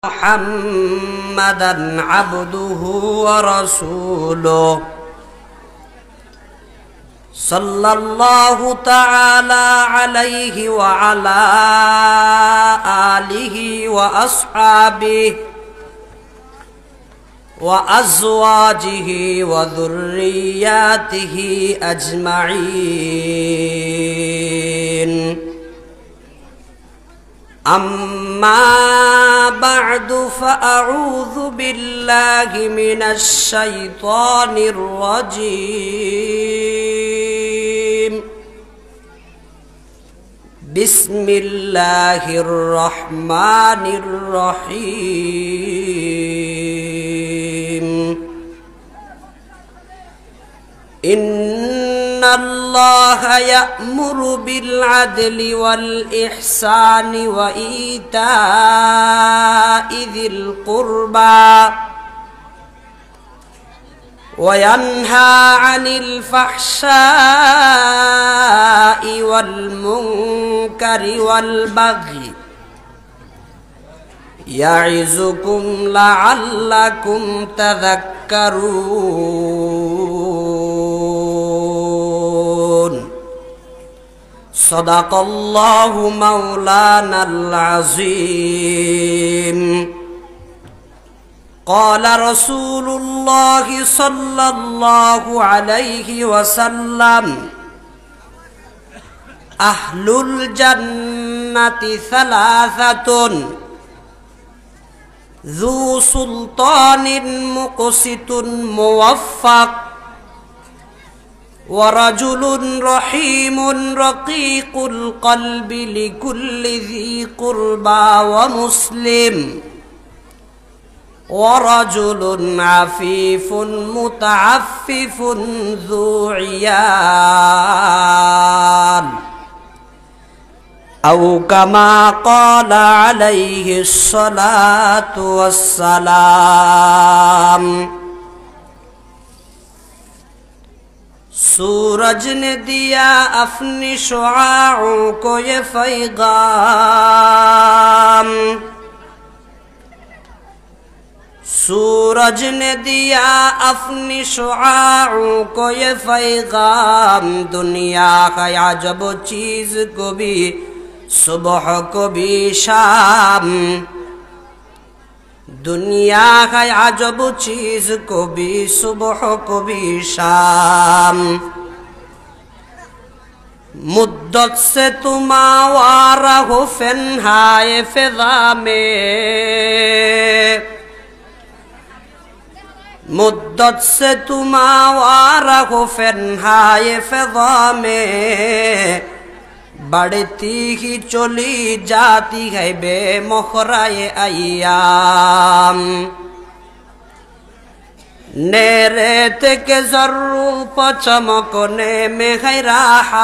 محمدًا عبده ورسوله صلى الله تعالى عليه وعلى آله وأصحابه وأزواجه وذرياته أجمعين أما بعد فأعوذ بالله من الشيطان الرجيم بسم الله الرحمن الرحيم إن الله يأمر بالعدل والإحسان وإيتاء ذي القربى وينهى عن الفحشاء والمنكر والبغي يعظكم لعلكم تذكرون صدق الله مولانا العظيم قال رسول الله صلى الله عليه وسلم أهل الجنة ثلاثة ذو سلطان مقسط موفق ورجل رحيم رقيق القلب لكل ذي قربى ومسلم ورجل عفيف متعفف ذو عيال أو كما قال عليه الصلاة والسلام सूरज ने दिया अपनी शुआओं को ये पैगाम सूरज ने दिया अपनी शुआओं को ये पैगाम दुनिया का अजब चीज को भी सुबह को भी शाम दुनिया का अजब चीज को भी सुबह को भी शाम मुद्दत से तुम आवारा हो फन्हाए फिजा में मुद्दत से तुम आवारा हो फन्हाए फिजा में बढ़ती ही चली जाती है बेमुखराए अय्याम नेरेत के जर्रू पर चमकने में है राहत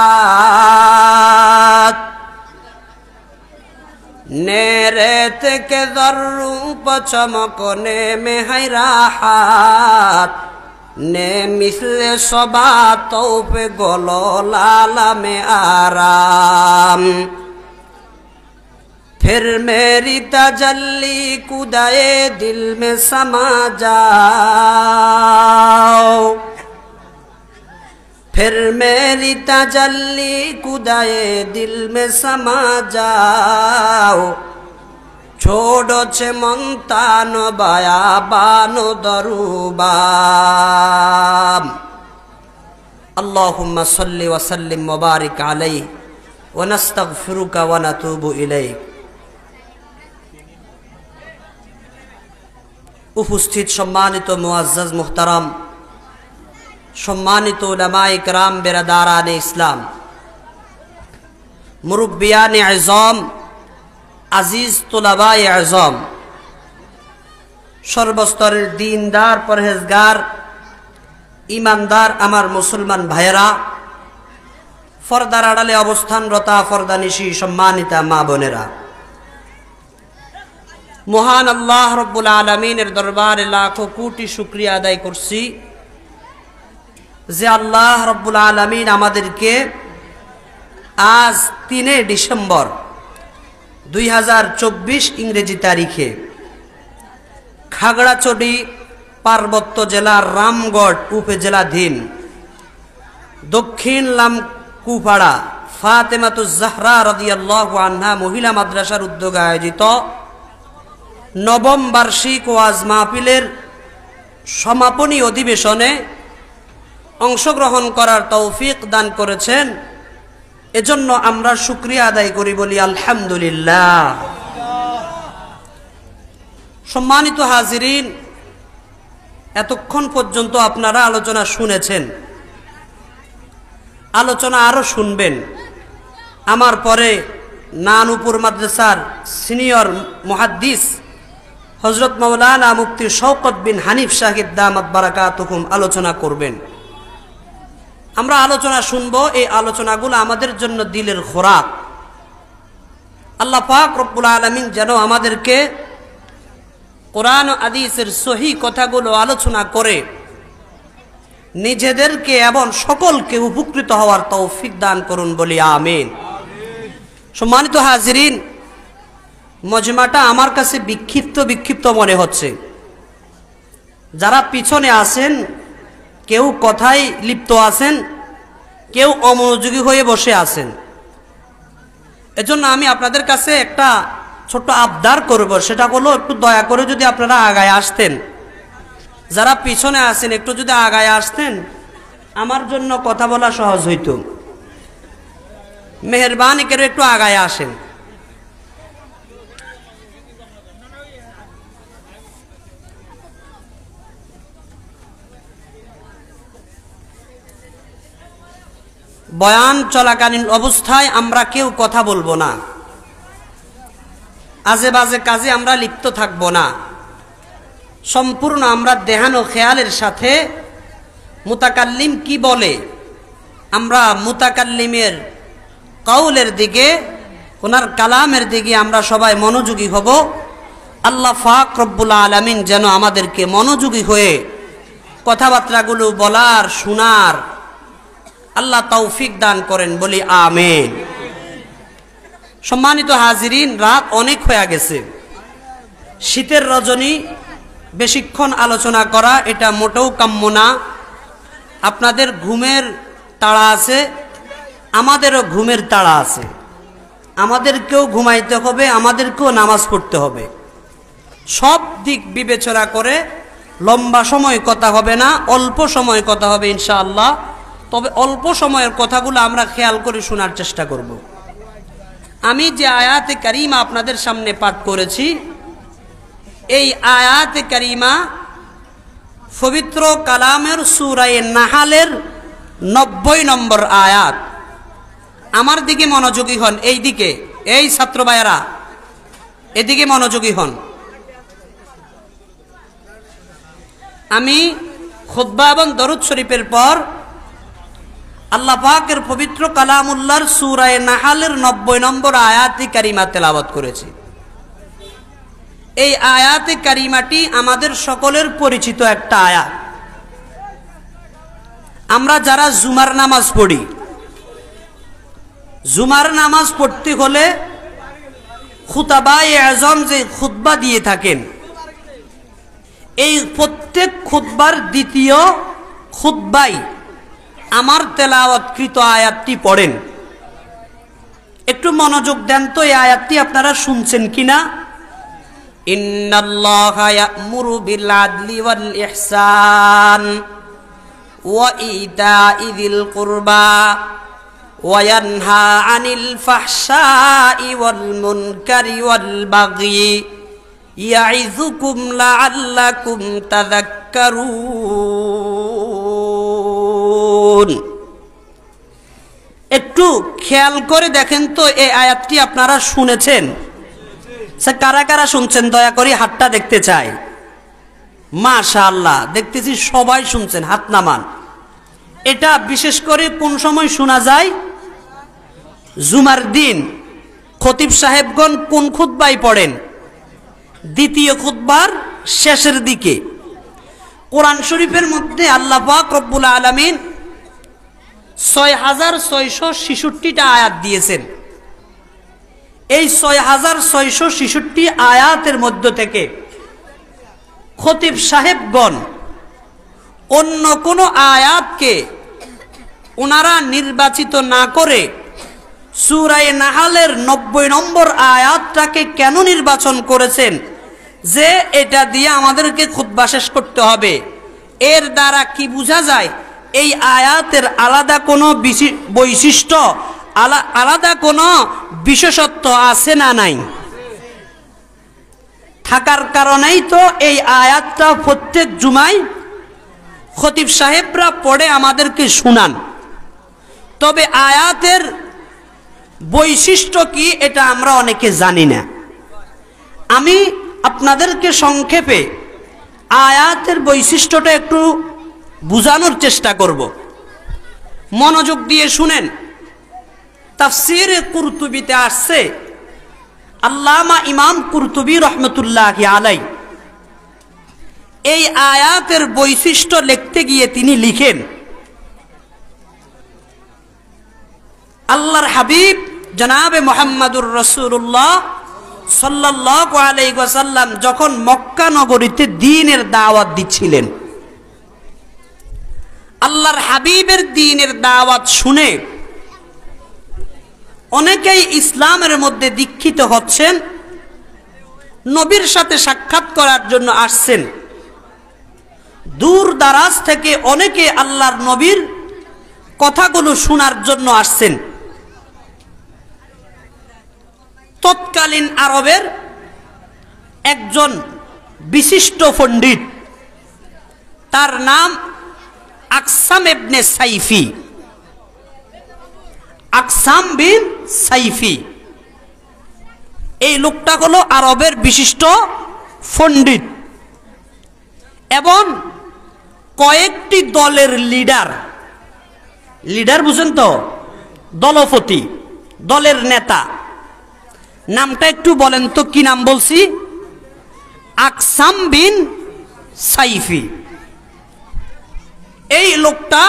नेरेत के जर्रू पर चमकने में है राहत ने मिस्ल सबातों पे गोलो लाला में आराम फिर मेरी तजल्ली कुदाए दिल में समा जाओ फिर मेरी तजल्ली कुदाए दिल में समा जाओ छोड़ो छे मंतानो बायाबानो दरुबाम अल्लाहुम्मा सल्लि व सल्लिम व बारिक अलैहि व नस्तगफिरुका व नतूबु इलैक। उपस्थित सम्मानित मुअज्जज मुहतरम सम्मानित उलमाए किराम बिरादाराने इस्लाम मुरब्बियाने आज़म আজিজ তোলাবায়ে আজম সর্বস্তরের দিনদার পরহেজগার ইমানদার আমার মুসলমান ভাইয়েরা পর্দার আড়ালে অবস্থানরতা পর্দানিশী সম্মানিতা মা বোনেরা মহান আল্লাহ রব্বুল আলামিনের দরবারে লাখো কোটি শুকরিয়া আদায় করছি যে আল্লাহ রব্বুল আলামিন আমাদেরকে আজ 3 ডিসেম্বর 2024 ইংরেজি তারিখে খাগড়াছড়ি পার্বত্য জেলার রামগড় উপজেলাধীন দক্ষিণ লামকুপাড়া ফাতেমাতুজ জাহরা রাদিয়াল্লাহু আনহা মহিলা মাদ্রাসার উদ্যোগে আয়োজিত নবম বার্ষিক ওয়াজ মাহফিলের সমাপনী অধিবেশনে অংশগ্রহণ করার তৌফিক দান করেছেন। এজন্য আমরা শুকরিয়া আদায় করি, বলি আলহামদুলিল্লাহ। সম্মানিত হাজিরিন, এতক্ষণ পর্যন্ত আপনারা আলোচনা শুনেছেন, আলোচনা আরো শুনবেন। আমার পরে নানুপুর মাদ্রাসার সিনিয়র মুহাদ্দিস হযরত মাওলানা মুফতি শওকত বিন হানিফ সাহেব দামাত বারাকাতুহুম আলোচনা করবেন। আমরা আলোচনা শুনব। এই আলোচনাগুলো আমাদের জন্য দিলের খোরাক। আল্লাহ পাক রব্বুল আলামিন যেন আমাদেরকে কোরআন ও হাদিসের সহিহ কথাগুলো আলোচনা করে নিজেদেরকে এবং সকলকে উপকৃত হওয়ার তৌফিক দান করুন, বলি আমিন। সম্মানিত হাজিরিন, মজমাটা আমার কাছে বিক্ষিপ্ত মনে হচ্ছে। যারা পিছনে আছেন কেউ কথায় লিপ্ত আছেন, কেউ অমনোযোগী হয়ে বসে আছেন। এজন্য আমি আপনাদের কাছে একটা ছোট্ট আবদার করব, সেটা হলো একটু দয়া করে যদি আপনারা আগায় আসতেন। যারা পিছনে আছেন একটু যদি আগায় আসতেন আমার জন্য কথা বলা সহজ হইতো। মেহেরবানি করে একটু আগায় আসেন। বয়ান চলাকালীন অবস্থায় আমরা কেউ কথা বলবো না, আজে বাজে কাজে আমরা লিপ্ত থাকবো না। সম্পূর্ণ আমরা দেহান ও খেয়ালের সাথে মুতাকাল্লিম কি বলে আমরা মুতাকাল্লিমের কাউলের দিকে, ওনার কালামের দিকে আমরা সবাই মনোযোগী হব। আল্লাহ পাক রব্বুল আলামিন যেন আমাদেরকে মনোযোগী হয়ে কথাবার্তাগুলো বলার শোনার আল্লাহ তৌফিক দান করেন, বলি আমিন। সম্মানিত হাজিরিন, রাত অনেক হয়ে গেছে। শীতের রজনী বেশিক্ষণ আলোচনা করা এটা মোটেও কাম্য না। আপনাদের ঘুমের তাড়া আছে, আমাদেরও ঘুমের তাড়া আছে। আমাদেরকেও ঘুমাইতে হবে, আমাদেরকেও নামাজ পড়তে হবে। সব দিক বিবেচনা করে লম্বা সময় কথা হবে না, অল্প সময় কথা হবে ইনশাআল্লাহ। তবে অল্প সময়ের কথাগুলো আমরা খেয়াল করে শোনার চেষ্টা করব। আমি যে আয়াতে কারিমা আপনাদের সামনে পাঠ করেছি, এই আয়াতে কারিমা পবিত্র কালামের সূরা নাহালের 90 নম্বর আয়াত। আমার দিকে মনোযোগী হন, এই দিকে, এই ছাত্র ভাইয়েরা এদিকে মনোযোগী হন। আমি খুতবা এবং দরুদ শরীফের পর আল্লাহ পাকের পবিত্র কালামুল্লাহর সূরা নাহালের 90 নম্বর আয়াতে কারিমা তেলাওয়াত করেছি। এই আয়াতে কারিমাটি আমাদের সকলের পরিচিত একটা আয়াত। আমরা যারা জুমার নামাজ পড়ি, জুমার নামাজ পড়তে হলে খুতাবায়ে আজম যে খুতবা দিয়ে থাকেন, এই প্রত্যেক খুতবার দ্বিতীয় খুতবাই আমার তেলাওয়াতকৃত আয়াতটি পড়েন। একটু মনোযোগ দেন তো, এই আয়াতটি আপনারা শুনছেন কিনা। ইন্নাল্লাহা ইয়া'মুরু বিল আদলি ওয়াল ইহসান ওয়া ইতা'i যিল কুরবা ওয়া ইয়ানহা আনিল ফাহশাই ওয়াল মুনকারি ওয়াল বাগই ইয়া'iযুকুম লা'আল্লাকুম তাযাক্কারুন। একটু খেয়াল করে দেখেন তো, এই আয়াতটি আপনারা শুনেছেন? কারা কারা শুনছেন দয়া করে হাতটা দেখতে চাই। মাশাআল্লাহ, দেখতেছি সবাই শুনছেন, হাত নামান। এটা বিশেষ করে কোন সময় শোনা যায়? জুমার দিন খতিব সাহেবগণ কোন খুতবাই পড়েন? দ্বিতীয় খুতবার শেষের দিকে। কোরআন শরীফের মধ্যে আল্লাহ পাক রব্বুল আলামিন 6666টা আয়াত দিয়েছেন। এই 6666 আয়াতের মধ্য থেকে খতিব সাহেবগণ অন্য কোনো আয়াতকে ওনারা নির্বাচিত না করে সূরা নাহলের 90 নম্বর আয়াতটাকে কেন নির্বাচন করেছেন যে এটা দিয়ে আমাদেরকে খুতবা শেষ করতে হবে? এর দ্বারা কি বোঝা যায় এই আয়াতের আলাদা কোনো বৈশিষ্ট্য, আলাদা কোনো বিশেষত্ব আছে না নাই? থাকার কারণেই তো এই আয়াতটা প্রত্যেক জুমায় খতিব সাহেবরা পড়ে আমাদেরকে শুনান। তবে আয়াতের বৈশিষ্ট্য কি এটা আমরা অনেকে জানি না। আমি আপনাদেরকে সংক্ষেপে আয়াতের বৈশিষ্ট্যটা একটু বুঝানোর চেষ্টা করব, মনোযোগ দিয়ে শুনেন। তাফসীরে কুরতুবীতে আসছে, আল্লামা ইমাম কুরতুবী রহমতুল্লাহি আলাইহি এই আয়াতের বৈশিষ্ট্য লিখতে গিয়ে তিনি লিখেন, আল্লাহর হাবিব জনাবে মুহাম্মদুর রাসূলুল্লাহ সাল্লাল্লাহু আলাইহি ওয়াসাল্লাম যখন মক্কা নগরীতে দ্বীনের দাওয়াত দিচ্ছিলেন, আল্লাহর হাবিবের দ্বীনের দাওয়াত শুনে অনেকেই ইসলামের মধ্যে দীক্ষিত হচ্ছেন, নবীর সাথে সাক্ষাৎ করার জন্য আসছেন। দূর দারাজ থেকে অনেকে আল্লাহর নবীর কথাগুলো শোনার জন্য আসছেন। তৎকালীন আরবের একজন বিশিষ্ট পণ্ডিত, তার নাম আকসাম ইবনে সাইফি, আকসাম বিন সাইফি। এই লোকটা হলো আরবের বিশিষ্ট পণ্ডিত এবং কয়েকটি দলের লিডার বুঝেন তো, দলপতি, দলের নেতা। নামটা একটু বলেন তো, কি নাম বলছি? আকসাম বিন সাইফি। এই লোকটা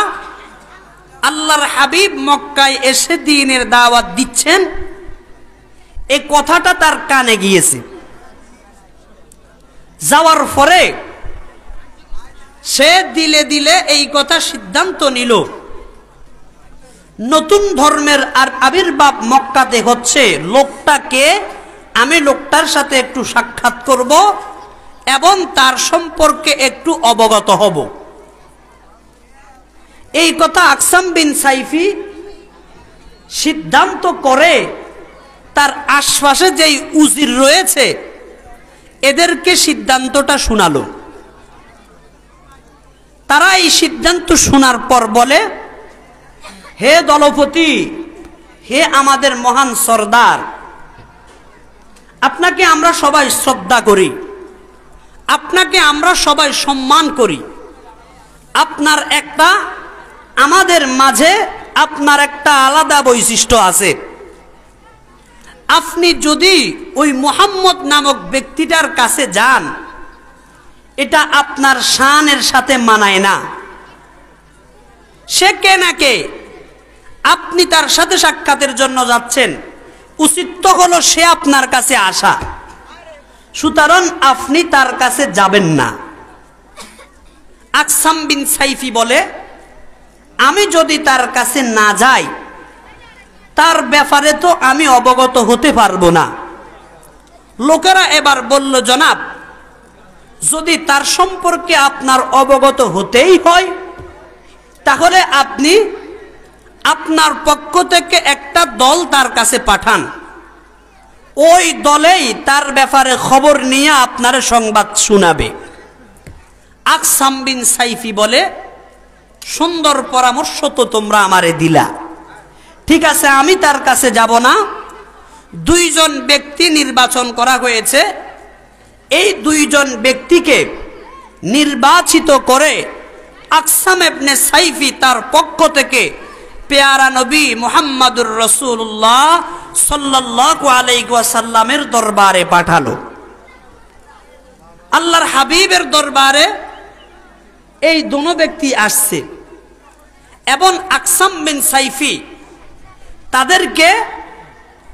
আল্লাহর হাবিব মক্কায় এসে দ্বীনের দাওয়াত দিচ্ছেন, এই কথাটা তার কানে গিয়েছে। যাওয়ার পরে সে দিলে দিলে এই কথা সিদ্ধান্ত নিল, নতুন ধর্মের আর আবির্ভাব মক্কাতে হচ্ছে, লোকটাকে আমি লোকটার সাথে একটু সাক্ষাৎ করব এবং তার সম্পর্কে একটু অবগত হব। এই কথা আকসাম বিন সাইফি সিদ্ধান্ত করে তার আশপাশে যেই উজির রয়েছে এদেরকে সিদ্ধান্তটা শোনালো। তারা এই সিদ্ধান্ত শোনার পর বলে, হে দলপতি, হে আমাদের মহান সরদার, আপনাকে আমরা সবাই শ্রদ্ধা করি, আপনাকে আমরা সবাই সম্মান করি। আপনার একটা, আমাদের মাঝে আপনার একটা আলাদা বৈশিষ্ট্য আছে। আপনি যদি ওই মুহাম্মদ নামক ব্যক্তিটার কাছে যান, এটা আপনার শানের সাথে মানায় না। সে কে না কে, আপনি তার সাথে সাক্ষাতের জন্য যাচ্ছেন, উচিত তো হলো সে আপনার কাছে আসা, সুতরাং আপনি তার কাছে যাবেন না। আকসাম বিন সাইফি বলে, আমি যদি তার কাছে না যাই তার ব্যাপারে তো আমি অবগত হতে পারবো না। লোকেরা এবার বলল, জনাব, যদি তার সম্পর্কে আপনার অবগত হতেই হয় তাহলে আপনি আপনার পক্ষ থেকে একটা দল তার কাছে পাঠান, ওই দলেই তার ব্যাপারে খবর নিয়ে আপনার সংবাদ শোনাবে। আকসাম বিন সাইফি বলে, সুন্দর পরামর্শ তো তোমরা আমারে দিলা, ঠিক আছে, আমি তার কাছে যাব না। দুইজন ব্যক্তি নির্বাচন করা হয়েছে, এই দুইজন ব্যক্তিকে নির্বাচিত করে আকসাম ইবনে সাইফি তার পক্ষ থেকে পেয়ারা নবী মুহাম্মদুর রাসূলুল্লাহ সাল্লাল্লাহু আলাইহি ওয়াসাল্লামের দরবারে পাঠালো। আল্লাহর হাবিবের দরবারে এই দুটো ব্যক্তি আসছে এবং আকসাম বিন সাইফি তাদেরকে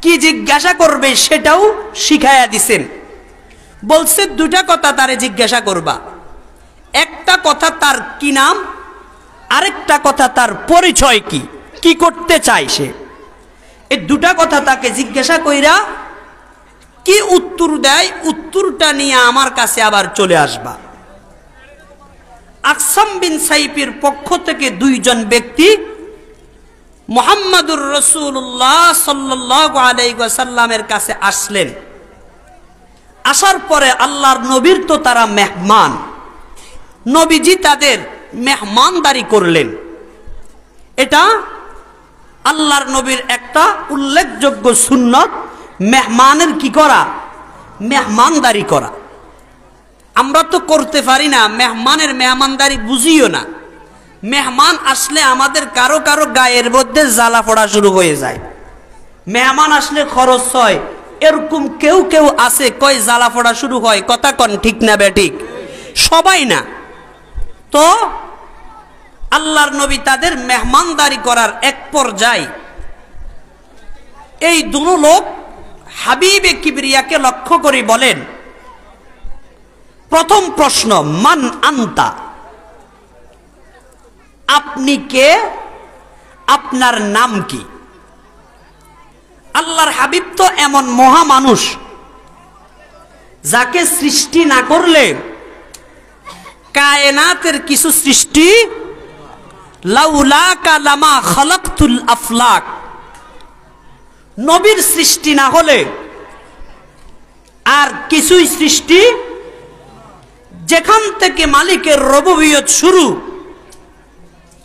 কি জিজ্ঞাসা করবে সেটাও শিখাইয়া দিছেন। বলছে দুটা কথা তারে জিজ্ঞাসা করবা। একটা কথা তার কি নাম, আরেকটা কথা তার পরিচয় কি, কি করতে চায় সে। এই দুটা কথা তাকে জিজ্ঞাসা কইরা কি উত্তর দেয়, উত্তরটা নিয়ে আমার কাছে আবার চলে আসবা। আকসাম বিন সাইফের পক্ষ থেকে দুইজন ব্যক্তি মুহাম্মাদুর রাসূলুল্লাহ সাল্লাল্লাহু আলাইহি ওয়াসাল্লামের কাছে আসলেন। আসার পরে আল্লাহর নবীর তো তারা মেহমান, নবীজি তাদের মেহমানদারি করলেন। এটা আল্লাহর নবীর একটা উল্লেখযোগ্য সুন্নত, মেহমানের কি করা, মেহমানদারি করা। আমরা তো করতে পারি না, মেহমানের মেহমানদারি বুঝিও না। মেহমান আসলে আমাদের কারো কারো গায়ের মধ্যে জ্বালা পড়া শুরু হয়ে যায়। মেহমান আসলে খরচ হয়, এরকম কেউ কেউ আছে কয় জ্বালা পড়া শুরু হয়। কথা কন ঠিক না বেঠিক? সবাই না। তো আল্লাহর নবী তাদের মেহমানদারি করার এক পর্যায়ে এই দুটো লোক হাবিবে কিবরিয়াকে লক্ষ্য করে বলেন, প্রথম প্রশ্ন, মান আনতা, আপনি কে, আপনার নাম কি? আল্লাহর হাবিব তো এমন মহা মানুষ যাকে সৃষ্টি না করলে কায়নাতের কিছু সৃষ্টি, লাউলাকা লামা খালাকতুল আফলাক, নবীর সৃষ্টি না হলে আর কিছুই সৃষ্টি, যেখান থেকে মালিকের রুবুবিয়ত শুরু,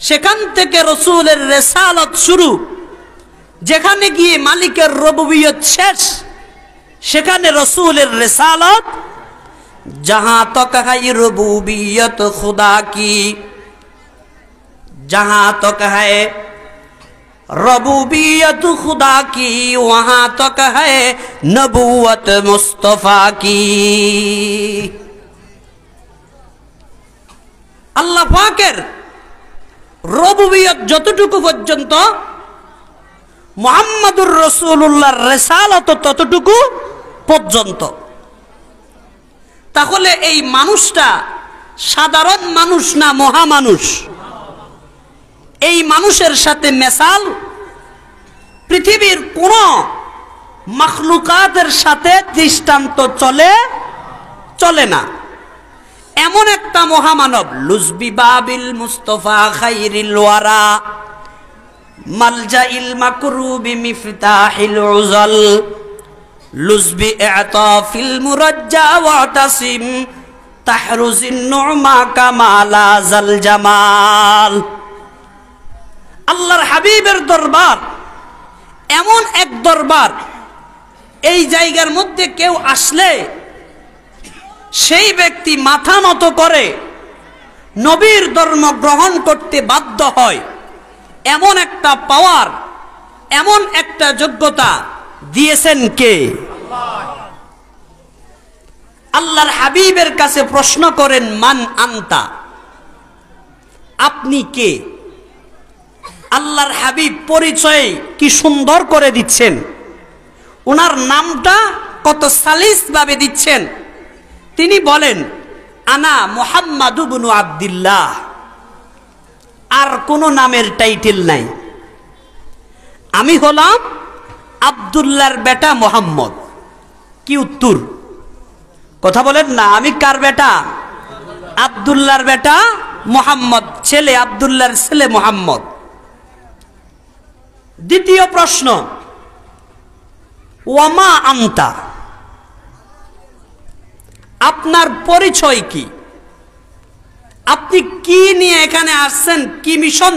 সেখান থেকে রাসূলের রিসালাত শুরু, যেখানে গিয়ে মালিকের রুবুবিয়ত শেষ, সেখানে রাসূলের রিসালাত। जहां तक है रुबूबियत खुदा की, जहां तक है रबूबियत खुदा की, वहां तक है नबूवत मुस्तफा की। আল্লাহ পাকের রবুবিয়ত যতটুকু পর্যন্ত, মুহাম্মাদুর রাসূলুল্লাহর রিসালাত ততটুকু পর্যন্ত। তাহলে এই মানুষটা সাধারণ মানুষ না মহামানুষ? এই মানুষের সাথে মেসাল পৃথিবীর কোন মাখলুকাতের সাথে দৃষ্টান্ত চলে না। এমন একটা মহামানব, লুজবি বাবিল মুস্তফা খাইরিল ওয়ারা, মালজাইল মাকরুবি মিফতাহিল উযাল, লুজবি ইআতাফিল মুরাজ্জা ওয়াতাসিম, তাহরুজিন নুমা কামালা জাল জামাল। আল্লাহর হাবিবের দরবার এমন এক দরবার, এই জায়গার মধ্যে কেউ আসলে সেই ব্যক্তি মাথা নত করে নবীর ধর্ম গ্রহণ করতে বাধ্য হয়। এমন একটা পাওয়ার, এমন একটা যোগ্যতা দিয়েছেন কে? আল্লাহর হাবিবের কাছে প্রশ্ন করেন, মান আনতা, আপনি কে? আল্লাহর হাবিব পরিচয় কি সুন্দর করে দিচ্ছেন, ওনার নামটা কত সালিস ভাবে দিচ্ছেন। তিনি বলেন, আনা মুহাম্মাদ ইবনু আব্দুল্লাহ, আর কোন নামের টাইটেল নাই, আমি হলাম আব্দুল্লাহর বেটা মুহাম্মদ। কি উত্তর? কথা বলেন না, আমি কার বেটা? আব্দুল্লাহর বেটা মুহাম্মদ, ছেলে আব্দুল্লাহর ছেলে মুহাম্মদ। দ্বিতীয় প্রশ্ন, ওয়ামা আনতা, আপনার পরিচয় কি? আপনি কি নিয়ে এখানে আসছেন, কি মিশন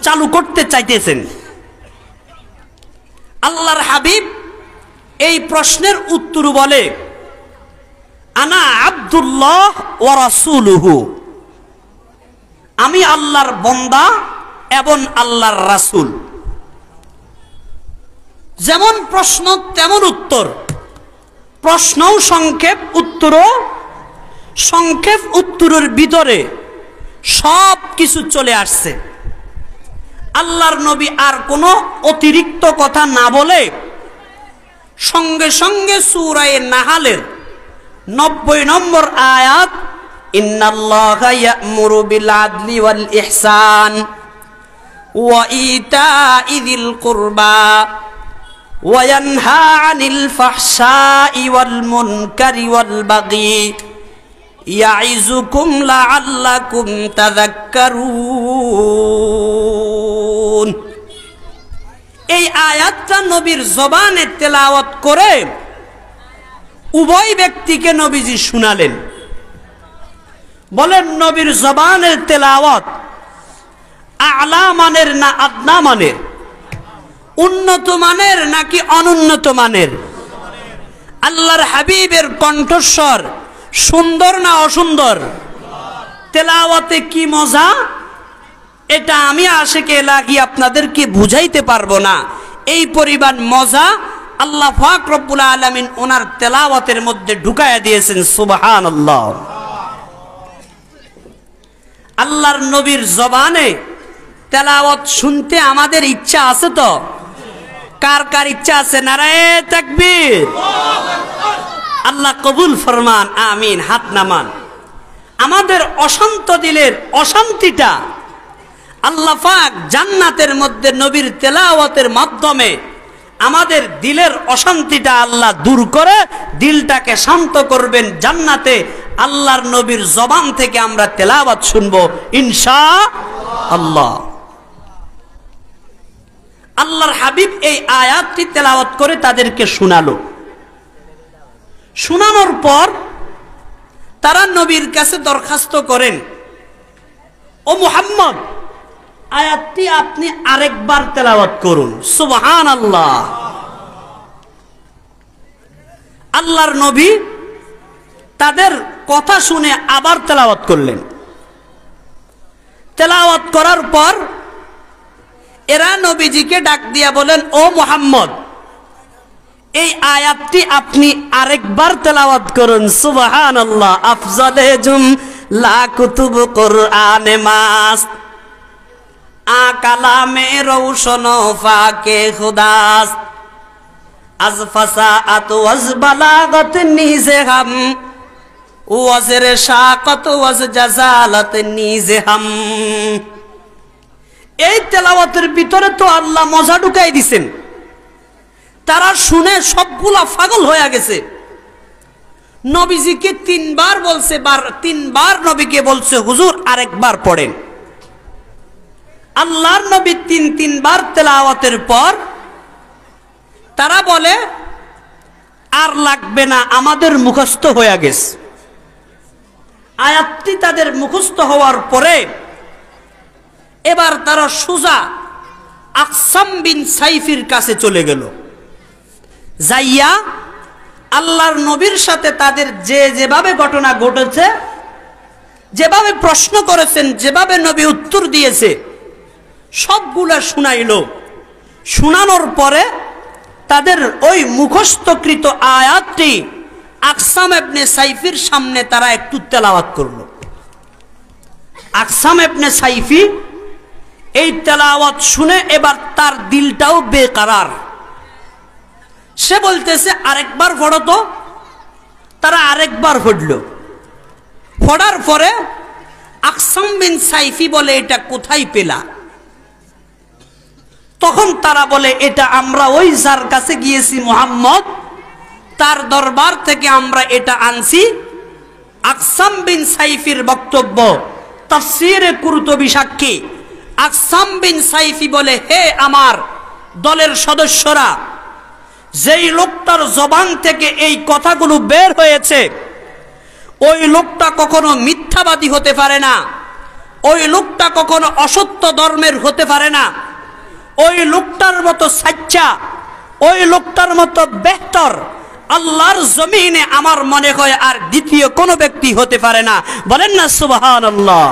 চালু করতে চাইতেছেন? আল্লাহর হাবিব এই প্রশ্নের উত্তর বলে, আনা আব্দুল্লাহ ওয়া রাসূলুহু, আমি আল্লাহর বান্দা এবং আল্লাহর রাসূল। যেমন প্রশ্ন তেমন উত্তর, প্রশ্নও সংক্ষেপ, উত্তরও সংক্ষেপ। উত্তরের ভিতরে সব কিছু চলে আসছে। আল্লাহর নবী আর কোনো অতিরিক্ত কথা না বলে সঙ্গে সঙ্গে সূরা নাহালের 90 নম্বর আয়াত, ইন্নাল্লাহা ইয়া'মুরু বিল আদলি ওয়াল ইহসান ওয়া ইতা'i যিল কুরবা ওয়া ইয়ানহা আনিল ফাহশাই ওয়াল মুনকারি ওয়াল বাগি ইয়াইযুকুম লাআল্লাকুম তাযাক্কারুন। এই আয়াতটা নবীর জবানে তেলাওয়াত করে উভয় ব্যক্তিকে নবীজি শুনালেন। বলেন, নবীর জবানের তেলাওয়াত আ'লা মানের না আদনা মানের? উন্নত মানের নাকি অনুন্নত মানের? আল্লাহর হাবিবের কণ্ঠস্বর সুন্দর না অসুন্দর? তেলাওয়াতে কি মজা, এটা আমি আশিকে ইলাহি আপনাদেরকে বুঝাইতে পারবো না। এই পরিমাণ মজা আল্লাহ পাক রব্বুল আলামিন ওনার তেলাওয়াতের মধ্যে ঢুকায়া দিয়েছেন। সুবহানাল্লাহ। আল্লাহর নবীর জবানে তেলাওয়াত শুনতে আমাদের ইচ্ছা আছে তো? কার কার ইচ্ছা আছে? নারায়ে তাকবীর। আল্লাহ কবুল ফরমান, আমিন। হাত নামান। আমাদের অশান্ত দিলের অশান্তিটা আল্লাহ পাক জান্নাতের মধ্যে নবীর তেলাওয়াতের মাধ্যমে আমাদের দিলের অশান্তিটা আল্লাহ দূর করে দিলটাকে শান্ত করবেন। জান্নাতে আল্লাহর নবীর জবান থেকে আমরা তেলাওয়াত শুনবো ইনশাআল্লাহ। আল্লাহর হাবিব এই আয়াতটি তেলাওয়াত করে তাদেরকে শোনালো। শোনানোর পর তারা নবীর কাছে দরখাস্ত করেন, ও মুহাম্মদ, আয়াতটি আপনি আরেকবার তেলাওয়াত করুন। সুবহানাল্লাহ। আল্লাহর নবী তাদের কথা শুনে আবার তেলাওয়াত করলেন। তেলাওয়াত করার পর এরা নবীজিকে ডাক দিয়া বলেন, ও মুহাম্মদ, এই আয়াতটি আপনি আরেকবার তেলাওয়াত করুন। সুবহানাল্লাহ। আফজালে জুমলা কুতুব কুরআনে মাস্ত আ কালামে রৌশন ফাকে খুদাস আজ ফাসাআত ওয়াজ বালাগত নিজে হাম ওয়াজরে শাকাত ওয়াজ জাজালাত নিজে হাম। এই তেলাওয়াতের ভিতরে তো আল্লাহ মজা ঢুকাই দিছেন। তারা শুনে সবগুলা পাগল হয়ে গেছে। নবীজিকে তিনবার বলছে, তিনবার নবীকে বলছে, হুজুর আরেকবার পড়েন। আল্লাহর নবী তিনবার তেলাওয়াতের পর তারা বলে, আর লাগবে না, আমাদের মুখস্থ হয়ে গেছে। আয়াতটি তাদের মুখস্থ হওয়ার পরে এবার তারা সোজা আকসাম বিন সাইফির কাছে চলে গেল। যাইয়া আল্লাহর নবীর সাথে তাদের যেভাবে ঘটনা ঘটেছে, যেভাবে প্রশ্ন করেছেন, যেভাবে নবী উত্তর দিয়েছে, সবগুলা শুনাইল। শুনানোর পরে তাদের ওই মুখস্থকৃত আয়াতটি আকসাম ইবনে সাইফির সামনে তারা একটু তেলাওয়াত করল। আকসাম ইবনে সাইফি এই তেলাওয়াত শুনে এবার তার দিলটাও বেকারার। সে বলতেছে, আরেকবার পড়ো তো। তারা আরেকবার পড়ল। পড়ার পরে আকসাম বিন সাইফি বলে, এটা কোথায় পেলা? তখন তারা বলে, এটা আমরা ওই যার কাছে গিয়েছি মুহাম্মদ, তার দরবার থেকে আমরা এটা আনছি। আকসাম বিন সাইফির বক্তব্য তাফসীরে কুরতুবী সাক্ষী। আকসাম বিন সাইফি বলে, হে আমার দলের সদস্যরা, যেই লোকটার জবান থেকে এই কথাগুলো বের হয়েছে, ওই লোকটা কখনো মিথ্যাবাদী হতে পারে না, ওই লোকটা কখনো অসত্য ধর্মের হতে পারে না। ওই লোকটার মতো সাচ্চা, ওই লোকটার মতো বেহতর আল্লাহর জমিনে আমার মনে হয় আর দ্বিতীয় কোনো ব্যক্তি হতে পারে না। বলেন না সুবহানাল্লাহ।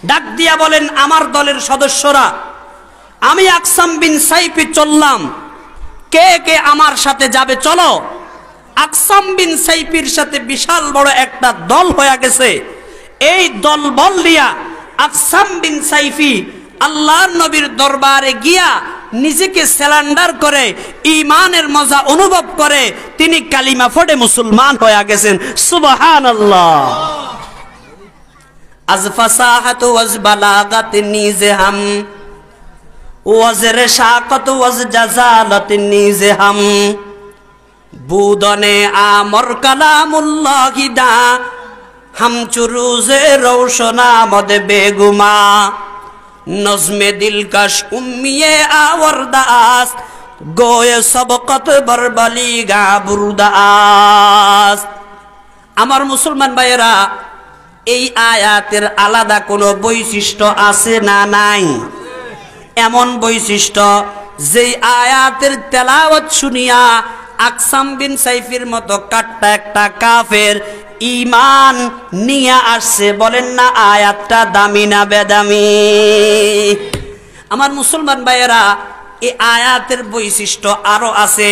ডাক দিয়া বলেন, আমার দলের সদস্যরা, আমি আকসাম বিন সাইফি চললাম, কে কে আমার সাথে যাবে? চলো। আকসাম বিন সাইফির সাথে বিশাল বড় একটা দল হয়ে গেছে। এই দল বল দিয়া আকসাম বিন সাইফি আল্লাহর নবীর দরবারে গিয়া নিজেকে সারেন্ডার করে ঈমানের মজা অনুভব করে তিনি কালিমা পড়ে মুসলমান হয়ে গেছেন। সুবহানাল্লাহ। আজ ফাসাহাত ওয়াজ বালাগাত নিজে হাম ওয়াজ রেশাকত ওয়াজ জাজালাত নিজে হাম বুদনে আমর কালামুল্লাহি দা হাম চুরুজে রৌশনা মদ বেগুমা নজমে দিলকশ উম্মিয়ে আওরদাস গোয়ে সবকত বরবলি গা বুরদাস। আমার মুসলমান ভাইয়েরা, এই আয়াতের আলাদা কোনো বৈশিষ্ট্য আছে না নাই? এমন বৈশিষ্ট্য যেই আয়াতের তেলাওয়াত শুনিয়া আকসাম বিন সাইফির মতো কাট্টা একটা কাফের ঈমান নিয়ে আসছে। বলেন না আয়াতটা দামি না বেদামি? আমার মুসলমান ভাইয়েরা, এই আয়াতের বৈশিষ্ট্য আরো আছে।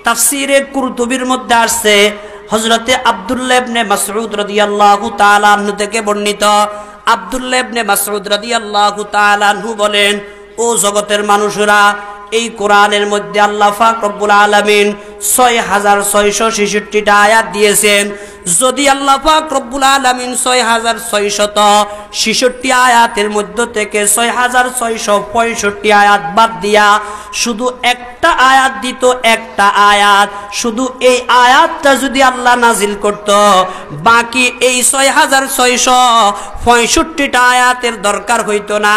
তাফসীরে কুরতুবির মধ্যে আসছে হযরতে আব্দুল্লাহ ইবনে মাসউদ রাদিয়াল্লাহু তাআলা আনহু থেকে বর্ণিত। আব্দুল্লাহ ইবনে মাসউদ রাদিয়াল্লাহু তাআলা আনহু বলেন, ও জগতের মানুষেরা, এই কোরআনের মধ্যে আল্লাহ পাক রব্বুল আলামিন 6666টা আয়াত দিয়েছেন। যদি আল্লাহ পাক রব্বুল আলামিন 6666 আয়াতের মধ্য থেকে 6665 আয়াত বাদ দিয়া শুধু একটা আয়াত দিত, একটা আয়াত, শুধু এই আয়াতটা যদি আল্লাহ নাজিল করত, বাকি এই 6665টা আয়াতের দরকার হইতো না।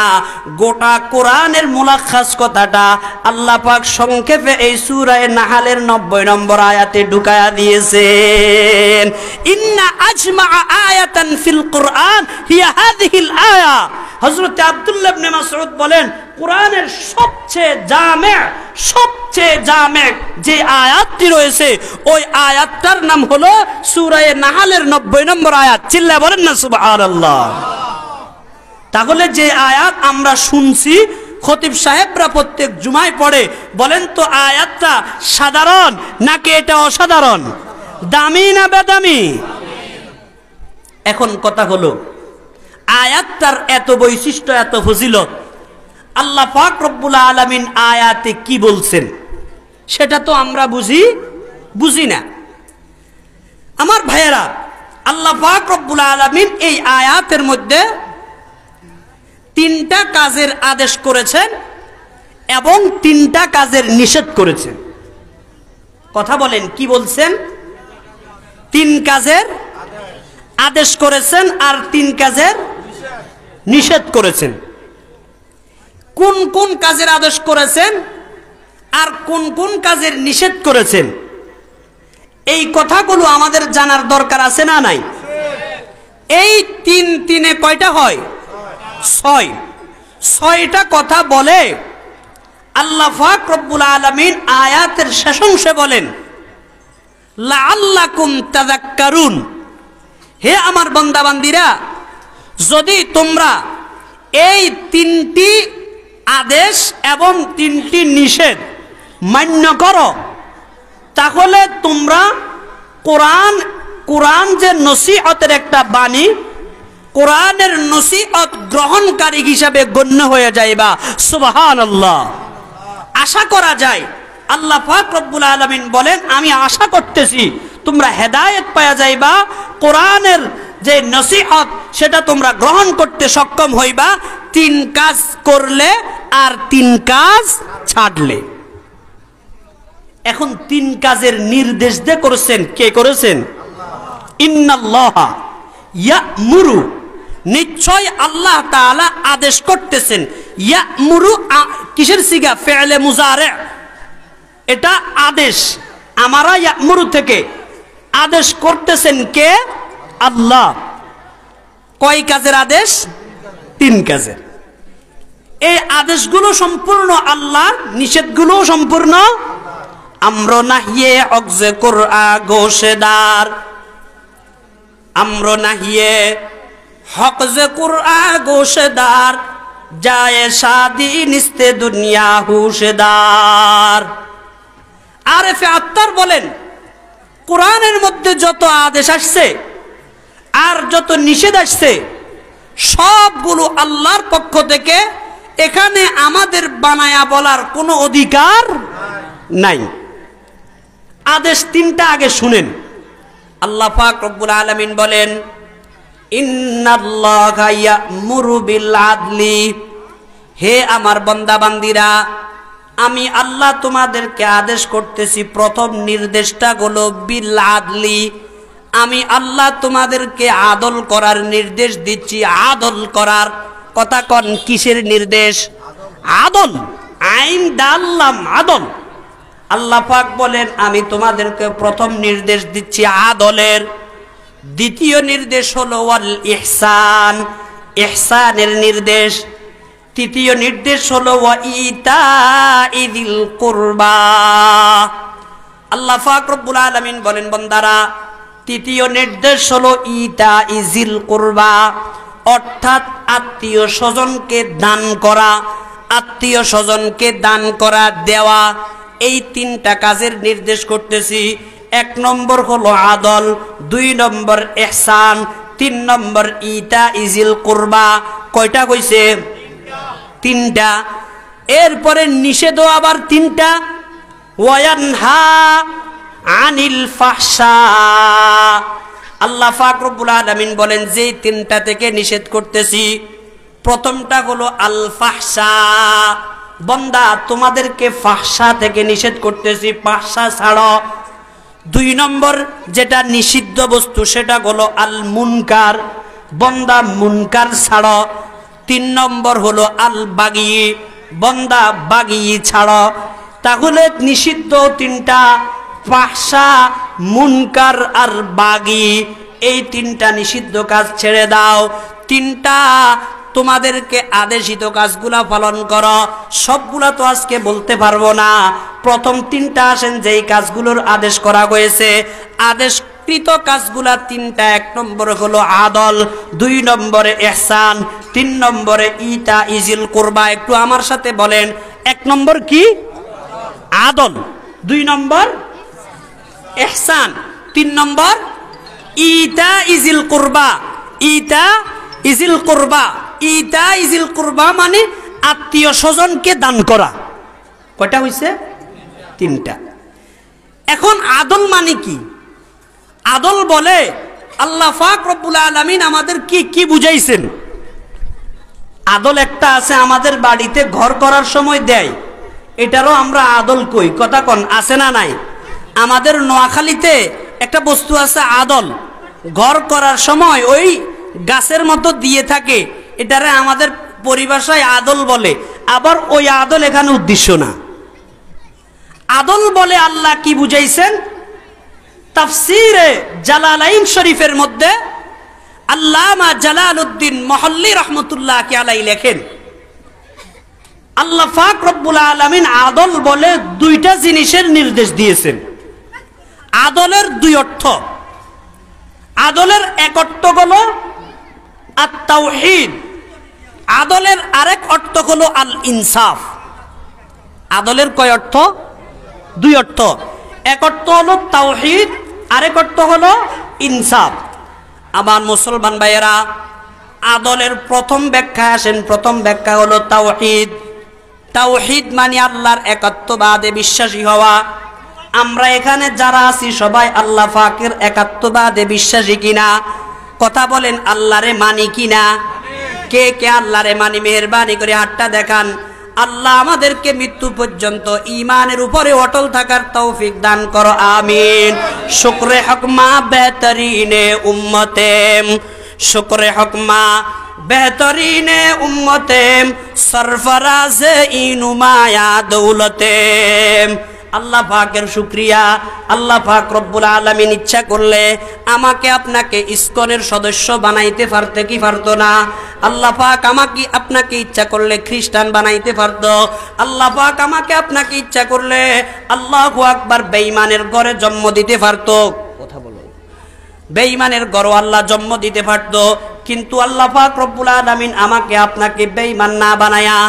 গোটা কোরআনের মুলাক্কাস কথাটা আল্লাহ পাক সংক্ষেপে এই সূরা নাহলের 90 নম্বর আয়াতে ঢুকায়া দিয়েছেন। ইন্না আজমা আয়াতান ফিল কুরআন হিয়া হাযিহিল আয়া। হযরত আব্দুল্লাহ ইবনে মাসউদ বলেন, কোরআনের সবচেয়ে জামে যে আয়াতটি রয়েছে ওই আয়াতটার নাম হলো সূরা নাহলের 90 নম্বর আয়াত। চিল্লায় বলেন না সুবহানাল্লাহ। তাহলে যে আয়াত আমরা শুনছি, খতিব সাহেবরা প্রত্যেক জুমায় পড়ে, বলেন তো আয়াতটা সাধারণ নাকি এটা অসাধারণ? দামি না বেদামি? এখন কথা হলো, আয়াতটার এত বৈশিষ্ট্য, এত ফজিলত, আল্লাহ পাক রব্বুল আলামিন আয়াতে কি বলছেন সেটা তো আমরা বুঝি না। আমার ভাইয়েরা, আল্লাহ পাক রব্বুল আলামিন এই আয়াতের মধ্যে 3টা কাজের আদেশ করেছেন এবং 3টা কাজের নিষেধ করেছেন। কথা বলেন, কি বলছেন? 3 কাজের আদেশ করেছেন আর 3 কাজের নিষেধ করেছেন। কোন কোন কাজের আদেশ করেছেন আর কোন কোন কাজের নিষেধ করেছেন, এই কথাগুলো আমাদের জানার দরকার আছে না নাই? এই 3 কয়টা হয়? 6টা কথা বলে আল্লাহ পাক রব্বুল আলামিন আয়াতের শেষাংশে বলেন, লাআল্লাকুম তাযাক্কারুন। হে আমার বান্দাবান্দিরা, যদি তোমরা এই 3টি আদেশ এবং 3টি নিষেধ মান্য করো, তাহলে তোমরা কোরআন যে নসিহতের একটা বাণী, কোরআনের নসিহত গ্রহণকারী হিসাবে গণ্য হয়ে যাইবা। সুবহানাল্লাহ। আশা করা যায়, আল্লাহ পাক রব্বুল আলামিন বলেন, আমি আশা করতেছি তোমরা হেদায়েত পাওয়া যাইবা, কোরআনের যে নসিহত সেটা তোমরা গ্রহণ করতে সক্ষম হইবা 3 কাজ করলে আর 3 কাজ ছাড়লে। এখন 3 কাজের নির্দেশ দিয়ে করেছেন কে? করেছেন ইন্নাল্লাহা ইয়া'মুরু, নিশ্চয় আল্লাহ তাআলা আদেশ করতেছেন। ইয়া'মুরু কিসের সিগা? ফি'লে মুজারে। এটা আদেশ, আমারা ইয়া'মুরু থেকে আদেশ করতেছেন কে? আল্লাহ। কয় কাজের আদেশ? 3 কাজের। এই আদেশগুলো সম্পূর্ণ আল্লাহর, নিষেধগুলো সম্পূর্ণ আমর নাহিয়ে অগজে কুরআ গোশেদার। আমর নাহিয়ে হক যে কুরআ গোশেদার, যায় শাদি নিস্তে দুনিয়া হুশেদার। আরেফে আত্তার বলেন, কোরআনের মধ্যে যত আদেশ আসছে আর যত নিষেধ আসছে সবগুলো আল্লাহর পক্ষ থেকে এখানে আমাদের বানায়া বলার কোনো অধিকার নাই। আদেশ তিনটা আগে শুনেন। আল্লাহ পাক রব্বুল আলামিন বলেন, ইন্নাল্লাহা ইয়া'মুরু বিল আদলি, হে আমার বান্দা বান্দিরা, আমি আল্লাহ তোমাদেরকে আদেশ করতেছি, প্রথম নির্দেশটা হলো বিল আদলি, আমি আল্লাহ তোমাদেরকে আদল করার নির্দেশ দিচ্ছি। আদল করার কথা কন, কিসের নির্দেশ? আদল। আইন দাল্লাম আদল। আল্লাহ পাক বলেন আমি তোমাদেরকে প্রথম নির্দেশ দিচ্ছি আদলের। দ্বিতীয় নির্দেশ হলো ওয়াল ইহসান, ইহসানের নির্দেশ। তৃতীয় নির্দেশ হলো ওয়া ইতাইযিল কুরবা। আল্লাহ পাক রব্বুল আলামিন বলেন, বান্দারা, তৃতীয় নির্দেশ হলো ইতাইযিল কুরবা, অর্থাৎ আত্মীয় স্বজনকে দান করা, আত্মীয় স্বজনকে দান করা, দেওয়া। এই তিনটা কাজের নির্দেশ করতেছি। এক নম্বর হলো আদল, দুই নম্বর ইহসান, তিন নম্বর ইতাইযিল কুরবা। কয়টা কইছে? তিনটা। এরপরে নিষেধও আবার তিনটা। ওয়ায়ানহা আনিল ফাহশা, আল্লাহ পাক রব্বুল আলামিন বলেন যে তিনটা থেকে নিষেধ করতেছি, প্রথমটা হলো আল ফাহশা, বান্দা তোমাদেরকে ফাহশা থেকে নিষেধ করতেছি, ফাহশা ছাড়ো। দুই নম্বর যেটা নিষিদ্ধ বস্তু সেটা হলো আল মুনকার, বান্দা মুনকার ছাড়ো। তিন নম্বর হলো আল বাগি, বান্দা বাগি ছাড়ো। তাহলে নিষিদ্ধ তিনটা, ফাহশা, মুনকার আর বাগি, এই তিনটা নিষিদ্ধ কাজ ছেড়ে দাও। তিনটা তোমাদেরকে আদেশিত কাজগুলা পালন করো। সবগুলা তো আজকে বলতে পারবো না। প্রথম তিনটা আসেন যেই কাজগুলোর আদেশ করা হয়েছে। আদেশকৃত কাজগুলা তিনটা। এক নম্বরে হলো আদল, দুই নম্বরে ইহসান, তিন নম্বরে ইতাইযিল কুরবা। একটু আমার সাথে বলেন, এক নম্বর কি? আদল, দুই নম্বর ইহসান, তিন নম্বর ইতাইযিল কুরবা। ইতাইযিল কুরবা, ইতাইযিল কুরবা মানে আত্মীয় স্বজনকে দান করা। কয়টা হইছে? তিনটা। এখন আদল মানে কি? আদল বলে আল্লাহ পাক রব্বুল আলামিন আমাদের কি বুঝাইছেন। আদল একটা আছে আমাদের বাড়িতে ঘর করার সময় দেয়, এটারও আমরা আদল কই। কথা কন, আছে না নাই? আমাদের নোয়াখালীতে একটা বস্তু আছে আদল, ঘর করার সময় ওই গাছের মতো দিয়ে থাকে, এটারে আমাদের পরিভাষায় আদল বলে। আবার ওই আদল এখানে উদ্দেশ্য না। আদল বলে আল্লাহ কি বুঝাইছেন? তাফসীরে জালালাইন শরীফের মধ্যে আল্লামা জালালউদ্দিন মহল্লী রাহমাতুল্লাহ আলাইহি লেখেন, আল্লাহ পাক রব্বুল আলামিন আদল বলে দুইটা জিনিসের নির্দেশ দিয়েছেন। আদলের দুই অর্থ। আদলের এক অর্থ হলো আত-তাওহীদ, আদলের আরেক অর্থ হলো আল ইনসাফ। আদলের কয় অর্থ? দুই অর্থ। এক অর্থ হলো তাওহীদ, আরেক অর্থ হলো ইনসাফ। আমার মুসলমান ভাইয়েরা, আদলের প্রথম ব্যাখ্যা আসেন। প্রথম ব্যাখ্যা হলো তাওহীদ। তাওহীদ মানে আল্লাহর একাত্মবাদে বিশ্বাসী হওয়া। আমরা এখানে যারা আছি সবাই আল্লাহ পাকের একাত্মবাদে বিশ্বাসী কিনা? কথা বলেন, আল্লাহরে মানি কিনা? কে কে আল্লাহরে মানি? মেহেরবানি করে হাতটা দেখান। আল্লাহ আমাদেরকে মৃত্যু পর্যন্ত ঈমানের উপরে অটল থাকার তৌফিক দান করো, আমিন। শুকরে হকমা বেহতরিনে উম্মতেম, শুকরে হকমা বেহতরিনে উম্মতেম, সরফরাজে ইনুমায়া দৌলতেম। আল্লাহ পাকের শুকরিয়া। আল্লাহ পাক রব্বুল আলামিন ইচ্ছা করলে আমাকে আপনাকে ইসকনের সদস্য বানাইতে পারতে কি পারতো না? আল্লাহ পাক আমাকে আপনাকে ইচ্ছা করলে খ্রিস্টান বানাইতে পারতো। আল্লাহ পাক আমাকে আপনাকে ইচ্ছা করলে আল্লাহু আকবার বেঈমানের ঘরে জন্ম দিতে পারতো। কথা বলো, বেঈমানের ঘরে আল্লাহ জন্ম দিতে পারতো। কিন্তু আল্লাহ পাক রব্বুল আলামিন আমাকে আপনাকে বেঈমান না বানায়া,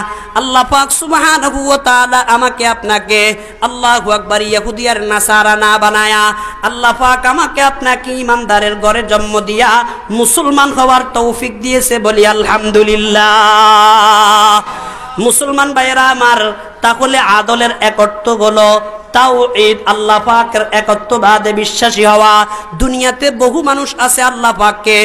আল্লাহ পাক সুবহানাহু ওয়া তাআলা আমাকে আপনাকে আল্লাহু আকবার ইহুদি আর নাসারা না বানায়া, আল্লাহ পাক আমাকে আপনাকে ঈমানদারের ঘরে জন্ম দিয়া মুসলমান হওয়ার তৌফিক দিয়েছে। বলি আলহামদুলিল্লাহ। মুসলমান ভাইয়েরা আমার, তাহলে আদলের এক অর্থ হলো তাওহীদ, আল্লাহ পাকের একত্ববাদে বিশ্বাসী হওয়া। দুনিয়াতে বহু মানুষ আছে আল্লাহ পাককে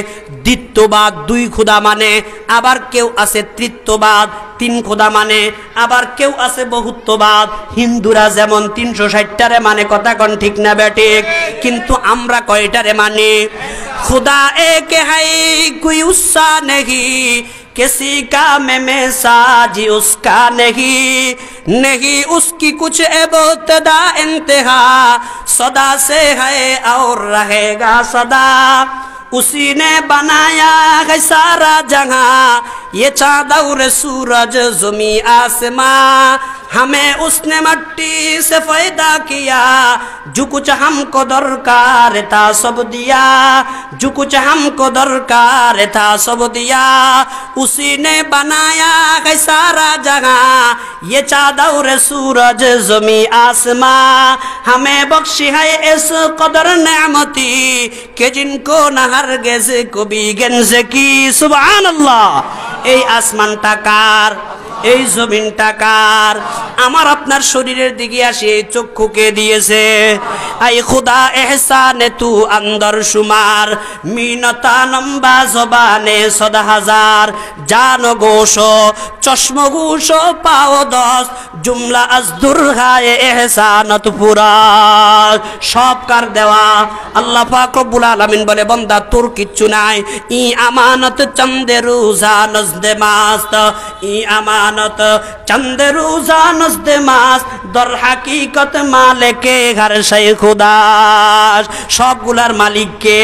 দ্বিত্ববাদ, দুই খোদা মানে, আবার কেউ আছে তৃত্ববাদ, তিন খোদা মানে, আবার কেউ আছে বহুত্ববাদ। হিন্দুরা যেমন 360টারে মানে, কথা কোন ঠিক না বেঠিক? কিন্তু আমরা কয়টারে মানি? खुदा एक है कोई उससा नहीं, किसी का में साजी उसका नहीं, नहीं उसकी कुछ इब्तिदा इंतहा, सदा से है और रहेगा सदा। उसी ने बनाया है सारा जहां, ये चाँद और सूरज ज़मी आसमां, हमें उसने मिट्टी से पैदा किया, जो कुछ हमको दरकार था सब दिया, जो कुछ हमको दरकार था सब दिया। उसी ने बनाया है सारा जहां, ये चाँद और सूरज ज़मी आसमां, हमें बख्शी है इस कदर नेमती कि जिनको न हरगिज़ कभी गिन की। सुभान अल्लाह। এই আসমানটা কার? এই জমিনটা কার? আমার আপনার শরীরের দিকে আসে এই চক্ষুকে দিয়েছে। আই খুদা এহসানে তু আন্দর শুমার, মিনতা লম্বা জবানে সদা হাজার, জান গোশ চশম গোশ পাও দশ, জুমলা আজদুর হায় এহসানত পুরা। সব কার দেওয়া? আল্লাহ পাক রব্বুল আলামিন বলে, বান্দা তোর কিচ্ছু নাই। ই আমানত চন্দে রোজা নজদে মাস্ত, ই আমানত চন্দে রোজা নজদে মাস্ত, দর হাকিকত মালিকে ঘর সেই খুদা। সবগুলার মালিক কে?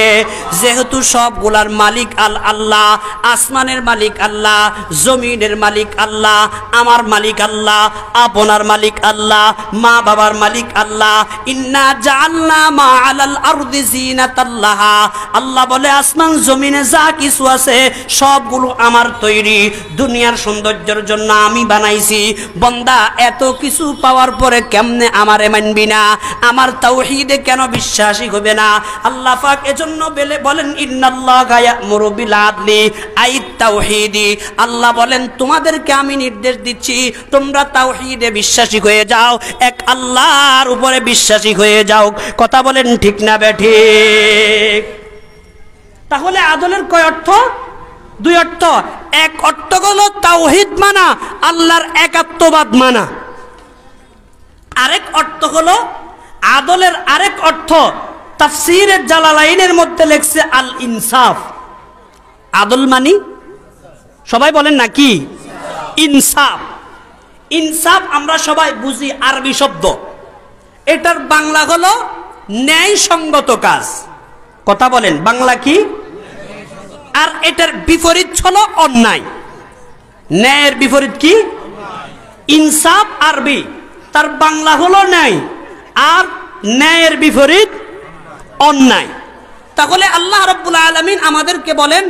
যেহেতু সবগুলার মালিক আল্লাহ, আসমানের মালিক আল্লাহ, জমিনের মালিক আল্লাহ, আমার মালিক আল্লাহ, আপনার মালিক আল্লাহ, মা বাবার মালিক আল্লাহ। ইন্না জাআলনা মা আলাল আরদি জিনাতাল্লাহা, আল্লাহ বলে আসমান জমিনে যা কিছু আছে সবগুলো আমার তৈরি, দুনিয়ার সৌন্দর্যের জন্য আমি বানাইছি। বান্দা এত কিছু পাওয়ার পরে কেমনে আমারে মানবি না? আমার তাওহীদে কেন বিশ্বাসী হবে না? আল্লাহ পাক এজন্য বলেন, ইন্নাল্লাহা ইয়া'মুরু বিল আদলি আই তাওহীদি। আল্লাহ বলেন তোমাদেরকে আমি নির্দেশ দিচ্ছি তোমরা তাওহীদে বিশ্বাসী হয়ে যাও, এক আল্লাহর উপরে বিশ্বাসী হয়ে যাও। কথা বলেন ঠিক না বেঠিক? তাহলে আদলের কয় অর্থ? দুই অর্থ। এক অর্থ হলো তাওহীদ মানা, আল্লাহর একাত্মবাদ মানা। আরেক অর্থ হলো আদলের আরেক অর্থ, তাফসীরের জালালাইনের মধ্যে লেখছে আল ইনসাফ। আদল মানি সবাই বলেন না কি? ইনসাফ। ইনসাফ আমরা সবাই বুঝি আরবি শব্দ, এটার বাংলা হলো ন্যায়সঙ্গত কাজ। কথা বলেন বাংলা কি? আর এটার বিপরীত হলো অন্যায়। ন্যায়ের বিপরীত কি? ইনসাফ আরবি, তার বাংলা হলো ন্যায়, আর ন্যায়ের বিপরীত অন্যায়। তাহলে আল্লাহ রাব্বুল আলামিন আমাদেরকে বলেন,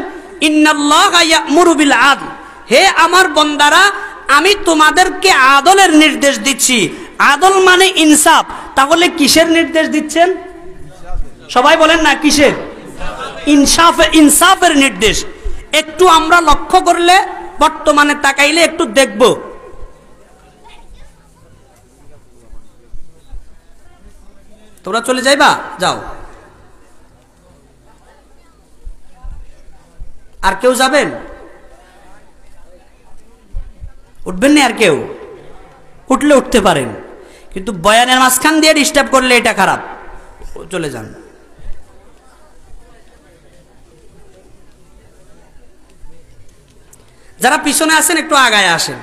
ইন্নাল্লাহা ইয়া'মুরু বিল আদল, হে আমার বান্দারা আমি তোমাদেরকে আদলের নির্দেশ দিচ্ছি। আদল মানে ইনসাফ। তাহলে কিসের নির্দেশ দিচ্ছেন? সবাই বলেন না কিসের? ইনসাফের নির্দেশ। একটু আমরা লক্ষ্য করলে, বর্তমানে তাকাইলে একটু দেখব, তোমরা চলে যাইবা, যাও। আর কেউ যাবেন? উঠবেন না? আর কেউ উঠলে উঠতে পারেন, কিন্তু বয়ানের মাঝখান দিয়ে ডিস্টার্ব করলে এটা খারাপ। চলে যান। যারা পিছনে আছেন একটু আগায় আসেন,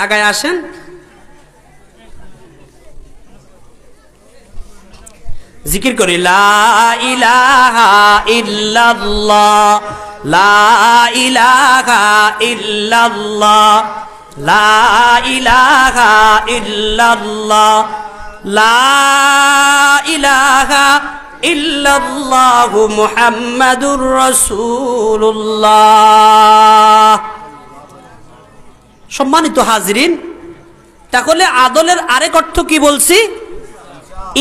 আগায় আসেন। জিকির করি, লা ইলাহা ইল্লাল্লাহ, লা ইলাহা ইল্লাল্লাহ, লা ইলাহা ইল্লাল্লাহ, লা ইলাহা ইল্লাল্লাহু মুহাম্মাদুর রাসূলুল্লাহ। সম্মানিত হাজিরিন, তাহলে আদলের আরেক অর্থ কি বলছি?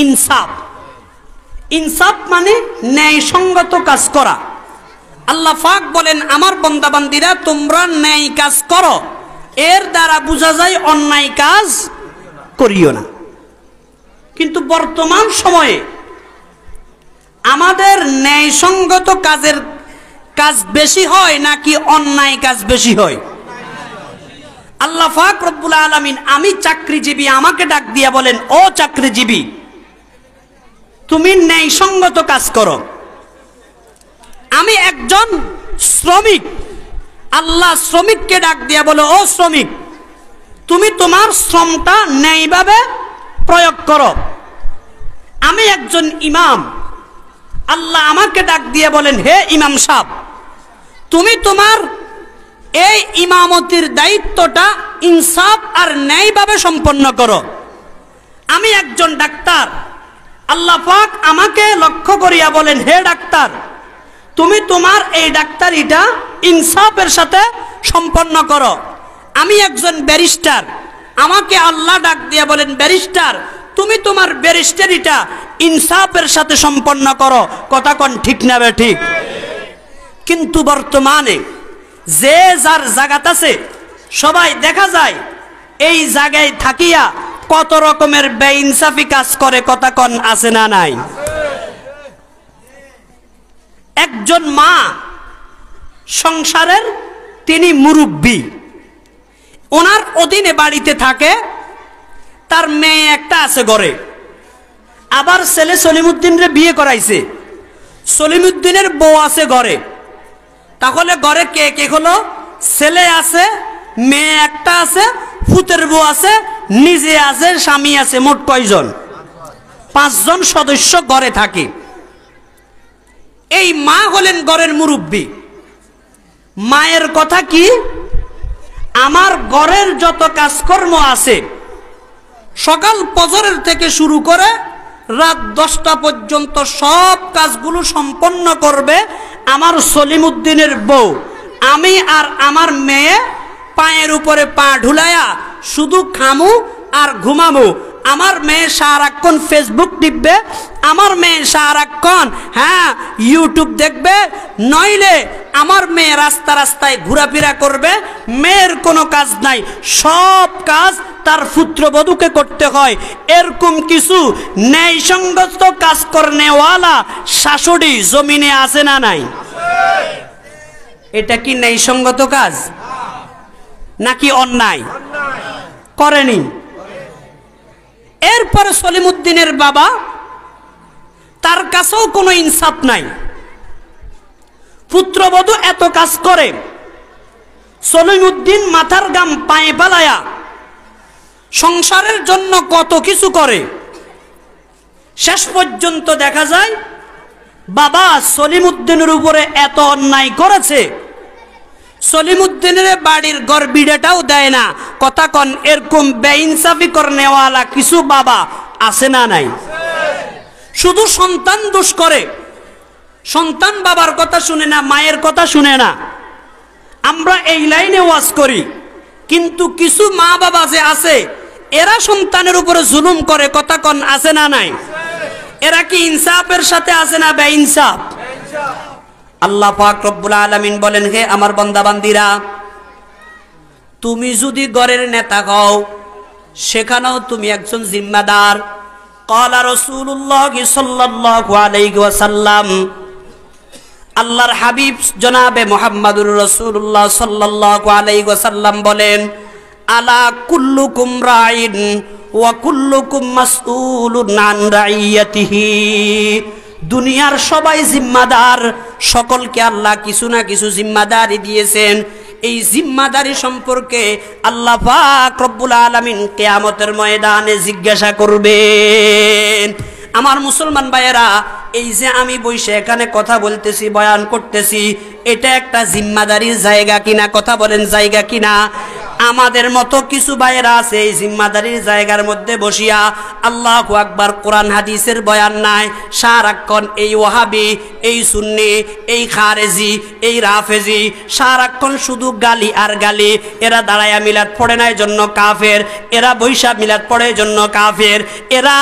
ইনসাফ। ইনসাফ মানে ন্যায়সঙ্গত কাজ করা। আল্লাহ পাক বলেন, আমার বান্দা বান্দীরা তোমরা ন্যায় কাজ করো, এর দ্বারা বোঝা যায় অন্যায় কাজ করিও না। কিন্তু বর্তমান সময়ে আমাদের ন্যায়সঙ্গত কাজ বেশি হয় নাকি অন্যায় কাজ বেশি হয়? আল্লাহ পাক রব্বুল আলামিন, আমি চাকরিজীবী, আমাকে ডাক দিয়া বলেন, ও চাকরিজীবী, তুমি ন্যায়সঙ্গত কাজ করো। আমি একজন শ্রমিক, আল্লাহ শ্রমিককে ডাক দিয়া বলো, ও শ্রমিক, তুমি তোমার শ্রমটা ন্যায়ভাবে প্রয়োগ করো। আমি একজন ইমাম, আল্লাহ আমাকে ডাক দিয়ে বলেন, হে ইমাম সাহেব, তুমি তোমার এই ইমামতির দায়িত্বটা ইনসাফ আর ন্যায়ভাবে সম্পন্ন করো। আমি একজন ডাক্তার, আল্লাহ পাক আমাকে লক্ষ্য করিয়া বলেন, হে ডাক্তার, তুমি তোমার এই ডাক্তারিটা ইনসাফের সাথে সম্পন্ন করো। আমি একজন ব্যারিস্টার, আমাকে আল্লাহ ডাক দিয়ে বলেন, ব্যারিস্টার, তুমি তোমার ব্যারিস্টারিটা ইনসাফের সাথে সম্পন্ন করো। কথা কোন ঠিক না বে ঠিক? কিন্তু বর্তমানে যে যার জায়গাত আছে, সবাই দেখা যায় এই জায়গায় থাকিয়া কত রকমের বেইনসাফি কাজ করে। কথা কোন আছে না নাই? একজন মা সংসারের, তিনি মুরব্বী, ওনার অধীনে বাড়িতে থাকে, তার মেয়ে একটা আছে ঘরে, আবার ছেলে সলিমুদ্দিনরে বিয়ে করাইছে, সলিমুদ্দিনের বউ আছে ঘরে। তাহলে ঘরে কে কে হলো? ছেলে আছে, মেয়ে একটা আছে, ফুতের বউ আছে, নিজে আছে, স্বামী আছে, মোট কয়জন? 5 জন সদস্য ঘরে থাকে। এই মা হলেন ঘরের মুরব্বী। মায়ের কথা কি? আমার ঘরের যত কাজকর্ম আছে, সকাল ফজরের থেকে শুরু করে রাত 10টা পর্যন্ত সব কাজগুলো সম্পন্ন করবে আমার সলিমুদ্দিনের বউ। আমি আর আমার মেয়ে পায়ের উপরে পা ঢুলাইয়া শুধু খামু আর ঘুমামু। আমার মেয়ে সারাক্ষণ ফেসবুক টিপবে, আমার মেয়ে সারাক্ষণ ইউটিউব দেখবে, নইলে আমার মেয়ে রাস্তা রাস্তায় ঘোরাফেরা করবে। মেয়ের কোনো কাজ নাই, সব কাজ তার পুত্রবধূকে করতে হয়। এরকম কিছু ন্যায়সঙ্গত কাজ করনেওয়ালা শাশুড়ি জমিনে আছে না নাই? এটা কি ন্যায়সঙ্গত কাজ নাকি অন্যায়? করেনি। এরপরে সলিমুদ্দিনের বাবা, তার কাছেও কোনো ইনসাফ নাই। পুত্রবধূ এত কাজ করে, সলিমুদ্দিন মাথার গাম পায়ে ফেলায়া সংসারের জন্য কত কিছু করে। শেষ পর্যন্ত দেখা যায় বাবা সলিমুদ্দিনের উপরে এত অন্যায় করেছে, সলিমুদ্দিনের বাড়ির ঘর বিড়াটাও দেয় না। কথা কন, এরকম বেইনসাফি করনেওয়ালা কিছু বাবা আছে না নাই? শুধু সন্তান দোষ করে, সন্তান বাবার কথা শুনে না, মায়ের কথা শুনে না। আমরা এই লাইনে ওয়াজ করি, কিন্তু কিছু মা বাবা যে আছে, এরা সন্তানের উপরে জুলুম করে। কথা কন আছে না নাই? এরা কি ইনসাফের সাথে আছে না বেইনসাফ? আল্লাহ পাক রব্বুল আলামিন বলেন, হে আমার বান্দা বান্দিরা, তুমি যদি ঘরের নেতা হও, সেখানেও তুমি একজন জিম্মাদার। ক্বালা রাসূলুল্লাহ সাল্লাল্লাহু আলাইহি ওয়াসাল্লাম, আল্লাহর হাবিব জনাবে মুহাম্মাদুর রাসূলুল্লাহ সাল্লাল্লাহু আলাইহি ওয়াসাল্লাম বলেন, আলা কুল্লুকুম রাইন ওয়া কুল্লুকুম মাসউলুন আন রাইয়াতিহি। দুনিয়ার সবাই জিম্মাদার, সকলকে আল্লাহ কিছু না কিছু জিম্মাদারি দিয়েছেন। এই জিম্মাদারি সম্পর্কে আল্লাহ পাক রব্বুল আলামিন কিয়ামতের ময়দানে জিজ্ঞাসা করবেন। আমার মুসলমান ভাইয়েরা, এই যে আমি বসে এখানে কথা বলতেছি, বয়ান করতেছি, এটা একটা জিম্মাদারির জায়গা কিনা? কথা বলেন, জায়গা কিনা? আমাদের মতো কিছু ভাইয়েরা আছে এই জিম্মাদারির জায়গার মধ্যে বসিয়া আল্লাহু আকবার কোরআন হাদিসের বয়ান নাই, সারাক্ষণ এই ওয়াহাবি, এই সুন্নি, এই খারেজি, এই রাফেজি, সারাক্ষণ শুধু গালি আর গালি। এরা দাঁড়ায়া মিলাদ পড়ে না এই জন্য কাফের, এরা বৈশা মিলাদ পড়ে এই জন্য কাফের, এরা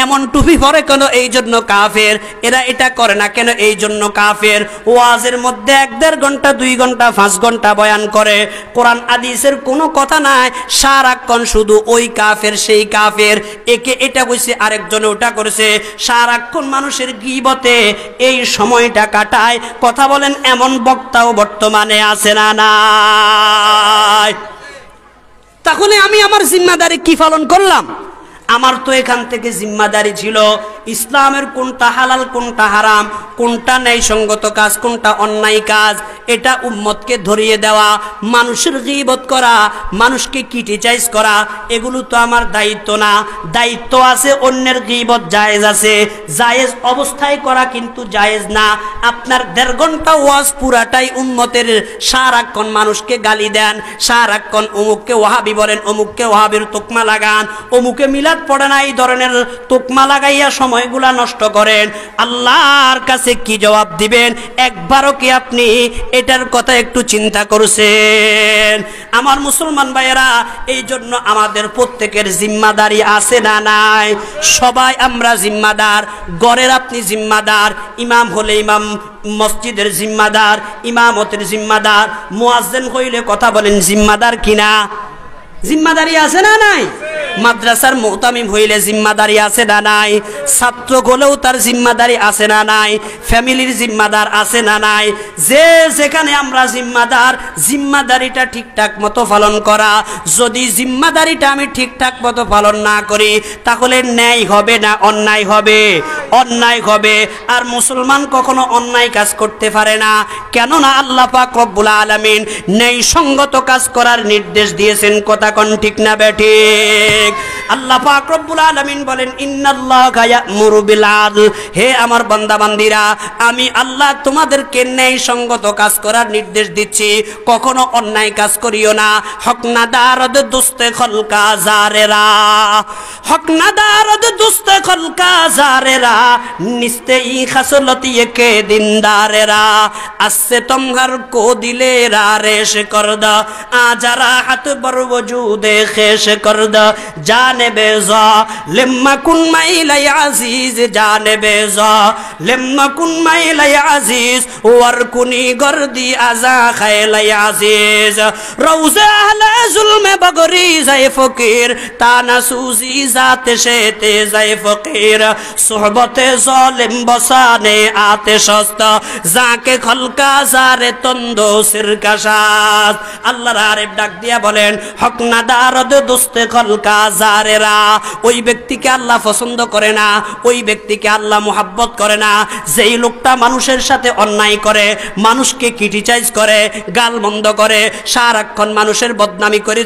এমন টুপি পরে কেন এই জন্য কাফের, এরা এটা করে না কেন এই জন্য কাফের। ওয়াজের মধ্যে 1-1.5 ঘন্টা 2 ঘন্টা 5 ঘন্টা বয়ান করে, কোরআন হাদিসের কোন কোনো কথা নাই, সারাক্ষণ শুধু ওই কাফের সেই কাফের, একে এটা কইছে আরেকজনে ওটা করেছে, সারাক্ষণ মানুষের গীবতে এই সময়টা কাটায়। কথা বলেন, এমন বক্তাও বর্তমানে আছে না নাই? তাহলে আমি আমার জিম্মাদারি কি পালন করলাম? আমার তো এখান থেকে জিম্মাদারি ছিল ইসলামের কোনটা হালাল কোনটা হারাম, কোনটা ন্যায়সঙ্গত কাজ কোনটা অন্যায় কাজ, এটা উম্মতকে ধরিয়ে দেওয়া। মানুষের গীবত করা, মানুষকে ক্রিটিসাইজ করা, এগুলো তো আমার দায়িত্ব না। দায়িত্ব আছে অন্যের গীবত জায়েজ আছে, জায়েজ অবস্থায় করা কিন্তু জায়েজ না। আপনার 1.5 ঘন্টা ওয়াজ পুরাটাই উম্মতের, সারাক্ষণ মানুষকে গালি দেন, সারাক্ষণ অমুককে ওয়াহাবি বলেন, অমুককে ওয়াহাবির তোকমা লাগান, অমুকে মিলাদ পড়ে না, এই ধরনের তোকমা লাগাইয়া সময়গুলা নষ্ট করেন। আল্লাহর কাছে কি জবাব দিবেন? একবারও কি আপনি এটার কথা একটু চিন্তা করছেন? আমার মুসলমান ভাইয়েরা, এই জন্য আমাদের প্রত্যেকের জিম্মাদারি আছে না নাই? সবাই আমরা জিম্মাদার। ঘরের আপনি জিম্মাদার, ইমাম হলে ইমাম মসজিদের জিম্মাদার, ইমামতের জিম্মাদার, মুয়াজ্জিন হইলে কথা বলেন জিম্মাদার কিনা? জিম্মাদারি আছে না নাই? মাদ্রাসার মুতামিম হইলে জিম্মাদারি আছে না নাই? ছাত্র হলেও তার জিম্মাদারি আছে না নাই? ফ্যামিলির জিম্মাদার আছে না নাই? যে যেখানে আমরা জিম্মাদার, জিম্মাদারিটা ঠিকঠাক মতো পালন করা। যদি জিম্মাদারিটা আমি ঠিকঠাক মতো পালন না করি, তাহলে ন্যায় হবে না অন্যায় হবে? অন্যায় হবে। আর মুসলমান কখনো অন্যায় কাজ করতে পারে না, কেননা আল্লাহ পাক রব্বুল আলামিন ন্যায়সঙ্গত কাজ করার নির্দেশ দিয়েছেন। কথা কোন ঠিক না বেঠিক? আল্লাহ পাক রব্বুল আলামিন বলেন, ইন্নাল্লাহা ইয়া'মুরু বিল আদল। হে আমার বান্দা বান্দীরা, আমি আল্লাহ তোমাদেরকে ন্যায়সঙ্গত কাজ করার নির্দেশ দিচ্ছি, কখনো অন্যায় কাজ করিও না। হক না দারদ দুস্তে খলকা জারেরা, হক না দারদ দুস্তে খলকা জারেরা, নিস্তে ই খাসলতি কে দিনদারেরা, আসছে তোমার কো দিলে রারেশ করদা, আজারা হাত বর वजूदे खेश कर द जाने बेजा लिम्मा कुन माइला अजीज जाने बेजा लिम्मा कुन माइला अजीज वर कुनी गर्दी आजा खैला अजीज रोज़े अहले जुल्म बगरी ज़ै फकीर ताना सूजी जाते शेते ज़ै फकीर सोहबते ज़ालिम बसाने आते शस्ता जाके खलका जारे तंदो सिर कशात। अल्लाह आरिफ डाक दिया बोलेन, হক না দারদ দোস্তে খলকা জারেরা, ওই ব্যক্তিকে আল্লাহ পছন্দ করে না, ওই ব্যক্তিকে আল্লাহ মুহাব্বত করে না যেই লোকটা মানুষের সাথে অন্যায় করে, মানুষকে ক্রিটিসাইজ করে, গালমন্দ করে, সারাক্ষণ মানুষের বদনামি করে,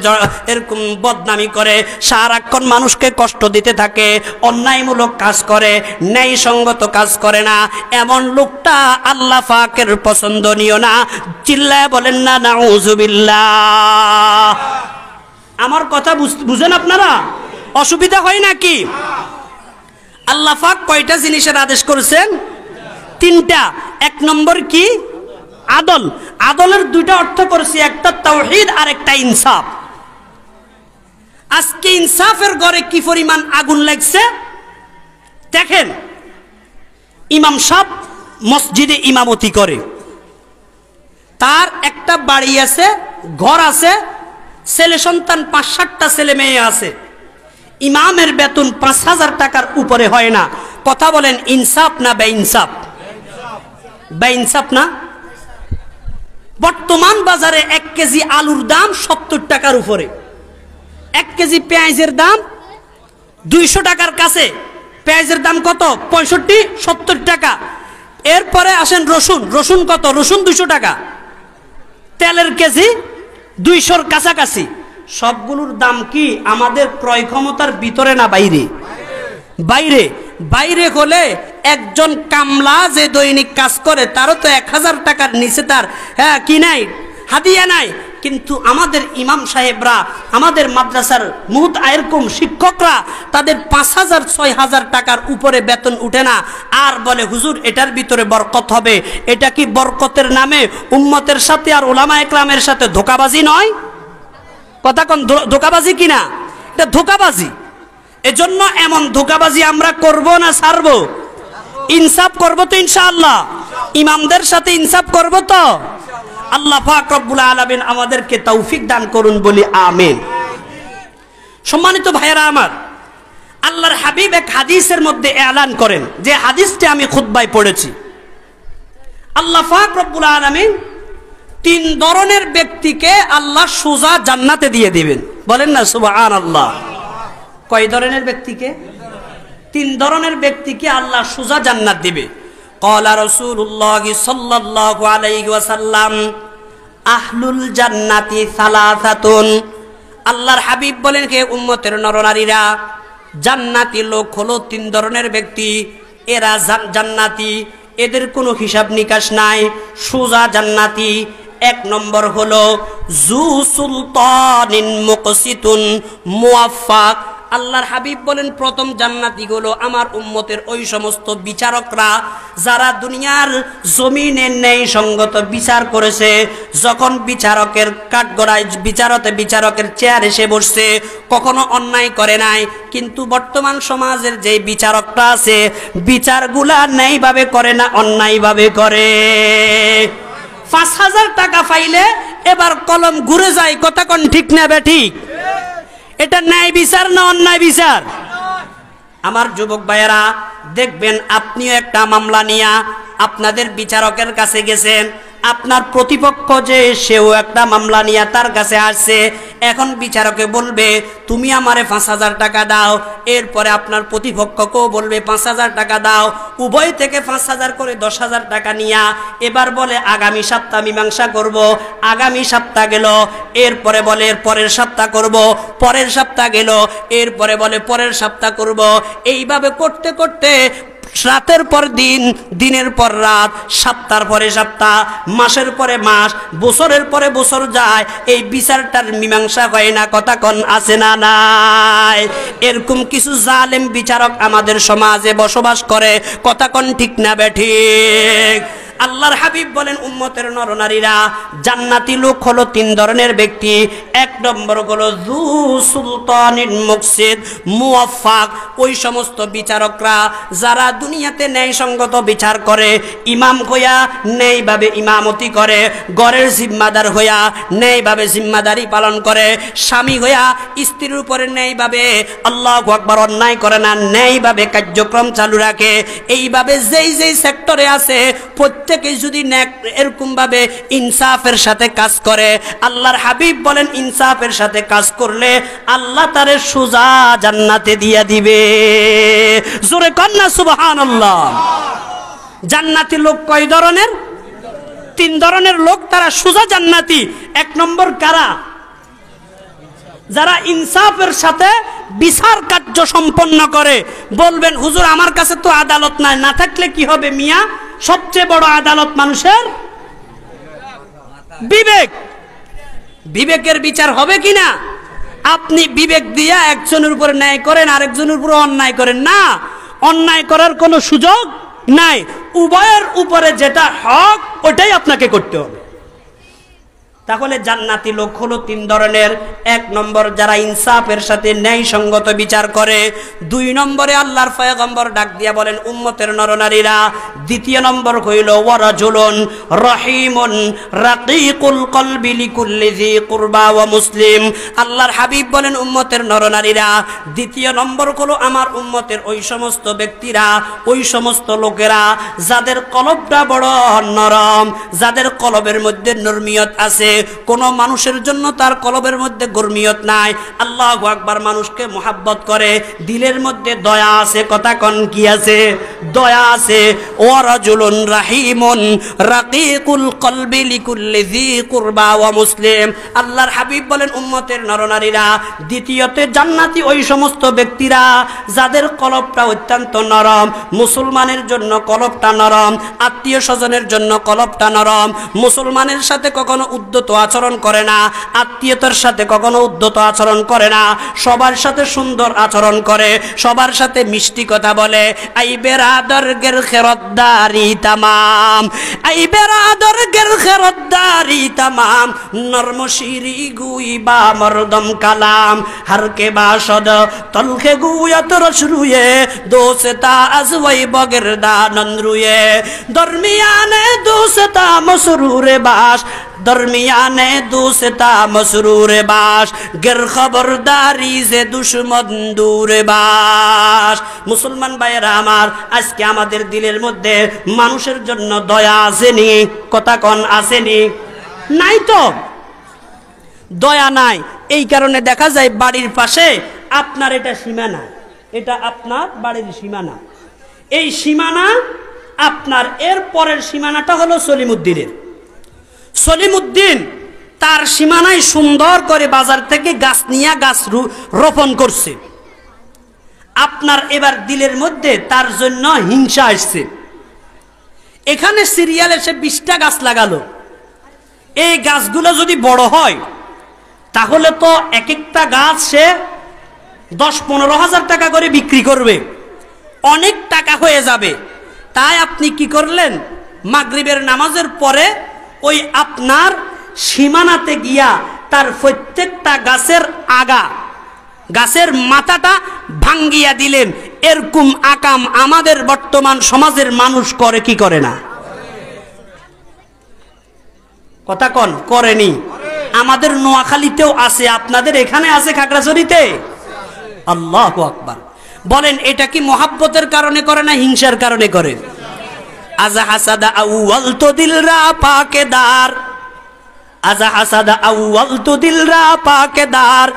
এরকম বদনামি করে, সারাক্ষণ মানুষকে কষ্ট দিতে থাকে, অন্যায়মূলক কাজ করে, ন্যায়সঙ্গত কাজ করে না, এমন লোকটা আল্লাহ পাকের পছন্দনীয় না। চিল্লায় বলেন না নাউযুবিল্লাহ। আমার কথা বুঝেন আপনারা? অসুবিধা হয় নাকি? আল্লাহ পাক কয়টা জিনিসের আদেশ করেছেন? 3টা। 1 নম্বর কি? আদল। আদলের 2টা অর্থ করেছি, একটা তাওহীদ আর একটা ইনসাফ। আজকে ইনসাফের ঘরে কি পরিমাণ আগুন লাগছে দেখেন। ইমাম সাহেব মসজিদে ইমামতি করে, তার একটা বাড়ি আছে, ঘর আছে, ছেলে সন্তান 5-7টা ছেলে মেয়ে আছে, ইমামের বেতন 5,000 টাকার উপরে হয় না। কথা বলেন, ইনসাফ না বেইনসাফ? বেইনসাফ না? বর্তমান বাজারে 1 কেজি আলুর দাম 70 টাকার উপরে, 1 কেজি পেঁয়াজের দাম 200 টাকার কাছে। পেঁয়াজের দাম কত? 65-70 টাকা। এরপরে আসেন রসুন। রসুন কত? রসুন 200 টাকা। তেলের কেজি 200-র কাছাকাছি। সবগুলোর দাম কি আমাদের ক্রয় ক্ষমতার ভিতরে না বাইরে? বাইরে। বাইরে হলে একজন কামলা যে দৈনিক কাজ করে তারও তো 1000 টাকার নিচে তার কি নাই, হাদিয়া নাই। কিন্তু আমাদের ইমাম সাহেবরা, আমাদের মাদ্রাসার মুহূর্ত এরকম শিক্ষকরা, তাদের 5,000-6,000 টাকার উপরে বেতন উঠে না। আর বলে হুজুর এটার ভিতরে বরকত হবে। এটা কি বরকতের নামে উম্মতের সাথে আর উলামা একরামের সাথে ধোঁকাবাজি নয়? কথা কোন ধোঁকাবাজি কিনা? এটা ধোঁকাবাজি। এজন্য এমন ধোঁকাবাজি আমরা করব না ছাড়ব? ইনসাফ করব তো ইনশাআল্লাহ। ইমামদের সাথে ইনসাফ করব তো। আল্লাহ পাক রব্বুল আলামিন আমাদেরকে তৌফিক দান করুন, বলি আমিন। সম্মানিত ভাইয়েরা আমার, আল্লাহর হাবিব এক হাদিসের মধ্যে এলান করেন, যে হাদিসটি আমি খুতবায় পড়েছি। আল্লাহ পাক রব্বুল আলামিন 3 ধরনের ব্যক্তিকে আল্লাহ সোজা জান্নাতে দিয়ে দিবেন। বলেন না সুবহানাল্লাহ। কয় ধরনের ব্যক্তিকে? 3 ধরনের ব্যক্তিকে আল্লাহ সোজা জান্নাত দিবে। ক্বালা রাসূলুল্লাহ সাল্লাল্লাহু আলাইহি ওয়াসাল্লাম আহলুল জান্নাতি সালাসাতুন। আল্লাহর হাবিব বলেন, হে উম্মতের নরনারীরা, জান্নাতি লোক হলো 3 ধরনের ব্যক্তি। এরা জান্নাতি, এদের কোনো হিসাব নিকাশ নাই, সোজা জান্নাতি। 1 নম্বর হলো যু সুলতানিন মুকসিতুন মুওয়াফফাক। আল্লাহর হাবিব বলেন, প্রথম জান্নাতি হলো আমার উম্মতের ওই সমস্ত বিচারকরা যারা দুনিয়ার জমিনে ন্যায় সঙ্গত বিচার করেছে। যখন বিচারকের কাঠগড়ায় বিচারকের চেয়ার এসে বসছে, কখনো অন্যায় করে নাই। কিন্তু বর্তমান সমাজের যে বিচারকরা আছে, বিচারগুলা ন্যায়ভাবে করে না, অন্যায়ভাবে করে। 5000 টাকা পাইলে এবার কলম ঘুরে যায়। কথা কোন ঠিক না বেঠিক? এটা ন্যায় বিচার না অন্যায় বিচার? আমার যুবক ভাইয়েরা, দেখবেন আপনিও একটা মামলা নিয়ে আপনাদের বিচারকের কাছে গেছেন। আপনার প্রতিপক্ষ যে, সেও একটা মামলা নিয়ে তার কাছে আসছে। এখন বিচারকে বলবে, তুমি আমারে 5000 টাকা দাও। এরপরে আপনার প্রতিপক্ষকেও বলবে 5000 টাকা দাও। উভয় থেকে 5000 করে 10000 টাকা নিয়া এবার বলে আগামী সপ্তাহ মীমাংসা করব। আগামী সপ্তাহ গেল, এরপরে বলে এর পরের সপ্তাহ করব। পরের সপ্তাহ গেল, এরপরে বলে পরের সপ্তাহ করব। এইভাবে করতে করতে রাতের পর দিন, দিনের পর রাত, সপ্তাহের পরে সপ্তাহ, মাসের পরে মাস, বছরের পরে বছর যায়, এই বিচারটার মীমাংসা হয় না। কথা কোন আছে না নাই? এরকম কিছু জালেম বিচারক আমাদের সমাজে বসবাস করে। কথা কোন ঠিক না বেঠিক? আল্লাহর হাবিব বলেন, উম্মতের নরনারীরা, জান্নাতি লোক হলো 3 ধরনের ব্যক্তি। 1 নম্বর হলো যু সুলতানিন মুকসিত মুওয়াফফাক। ওই সমস্ত বিচারকরা যারা দুনিয়াতে ন্যায়সঙ্গত বিচার করে, ইমাম হইয়া ন্যায়ভাবে ইমামতি করে, ঘরের জিম্মাদার হইয়া ন্যায়ভাবে জিম্মাদারি পালন করে, স্বামী হইয়া স্ত্রীর উপরে ন্যায়ভাবে আল্লাহু আকবার অন্যায় করে না, ন্যায়ভাবে কার্যক্রম চালু রাখে। এইভাবে যেই যেই সেক্টরে আছে, প্রত্যেকে যদি এরকম ভাবে ইনসাফের সাথে কাজ করে, আল্লাহর হাবিব বলেন, ইনসাফের সাথে কাজ করলে আল্লাহ তারে সোজা জান্নাতে দিয়ে দিবে। জোরে কন্যা সুবহানাল্লাহ। জান্নাতি লোক কয় ধরনের? 3 ধরনের লোক, তারা সোজা জান্নাতি। 1 নম্বর কারা? যারা ইনসাফের সাথে বিচার কার্য সম্পন্ন করে। বলবেন, হুজুর আমার কাছে তো আদালত নাই। না থাকলে কি হবে মিয়া? সবচেয়ে বড় আদালত মানুষের বিবেক। বিবেকের বিচার হবে কিনা? আপনি বিবেক দিয়া একজনের উপর ন্যায় করেন, আরেকজনের উপর অন্যায় করেন না, অন্যায় করার কোনো সুযোগ নাই। উভয়ের উপরে যেটা হক, ওটাই আপনাকে করতে হবে। তাহলে জান্নাতি লোক হলো 3 ধরনের। 1 নম্বর যারা ইনসাফের সাথে ন্যায়সঙ্গত বিচার করে। 2 নম্বরে আল্লাহর পয়গম্বর ডাক দিয়া বলেন, উম্মতের নরনারীরা, 2য় নম্বর হইল ওয়ারাজুলুন রহিমুন রাকিকুল কলবি লিকুল্লি যী কুরবা ওয়া মুসলিম। আল্লাহর হাবিব বলেন, উম্মতের নরনারীরা, 2য় নম্বর হলো আমার উম্মতের ওই সমস্ত ব্যক্তিরা, ওই সমস্ত লোকেরা যাদের কলবটা বড় নরম, যাদের কলবের মধ্যে নরমিয়ত আছে। কোন মানুষের জন্য তার কলবের মধ্যে গরমিয়ত নাই। আল্লাহু আকবার। মানুষকে মোহাব্বত করে, দিলের মধ্যে দয়া আছে। কথা কোন কি আছে? দয়া আছে। ওয়ারাজুলুন রাহিমুন রাকিকুল কলবি লিকুল্লি যী কুরবা ওয়া মুসলিম। আল্লাহর হাবিব বলেন, উম্মতের নরনারীরা, 2য়তে জান্নাতি ওই সমস্ত ব্যক্তিরা যাদের কলবটা অত্যন্ত নরম। মুসলমানের জন্য কলবটা নরম, আত্মীয় স্বজনের জন্য কলবটা নরম। মুসলমানের সাথে কখনো উদ্ধত আচরণ করে না, আত্মীয়তার সাথে কখনো উদ্ধত আচরণ করে না, সবার সাথে সুন্দর আচরণ করে, সবার সাথে মিষ্টি কথা বলে। আই বেরাদর গের খেরতদারি তামাম, আই বেরাদর গের খেরতদারি তামাম, নরম শিরি গুই বা মরদম কালাম, হারকে বাসদ তলকে গুয়াত রসরুয়ে, দোসতা আজওয়াই বগের দানন্দ্রুয়ে, দরমিয়ানে দোসতা মসরুরে বাস, दरमियाने दूसता मसरूर बाश गिर खबरदारी से दुश्मन दूर बाश। मुसलमान भाइरा आमार আজকে আমাদের দিলের মধ্যে মানুষের জন্য দয়া আসেনি? কথা কোন আসেনি? নাই তো, দয়া নাই। এই কারণে দেখা যায় বাড়ির পাশে আপনার এটা সীমানা, এটা আপনার বাড়ির সীমানা, এই সীমানা আপনার, এর পরের সীমানাটা হলো সলিমুদ্দিনের। সলিমুদ্দিন তার সীমানায় সুন্দর করে বাজার থেকে গাছ নিয়ে গাছ রোপণ করছে। আপনার এবার দিলের মধ্যে তার জন্য হিংসা আসছে। এখানে সিরিয়াল এসে 20টা গাছ লাগালো। এই গাছগুলো যদি বড় হয় তাহলে তো এক একটা গাছ সে 10-15 হাজার টাকা করে বিক্রি করবে, অনেক টাকা হয়ে যাবে। তাই আপনি কি করলেন, মাগরিবের নামাজের পরে ওই আপনার সীমানাতে গিয়া তার প্রত্যেকটা গাছের আগা, গাছের মাথাটা ভাঙ্গিয়া দিলেন। এরকম আকাম আমাদের বর্তমান সমাজের মানুষ করে কি করে না? কথা কন, করেনি? আমাদের নোয়াখালীতেও আছে, আপনাদের এখানে আছে, খাগড়াছড়িতে। আল্লাহু আকবার। বলেন এটা কি মোহাব্বতের কারণে করে না হিংসার কারণে করে? আজা হাসাদা আউয়াল তো দিলরা পাকেদার, আজা হাসাদা আউয়াল তো দিলরা পাকেদার,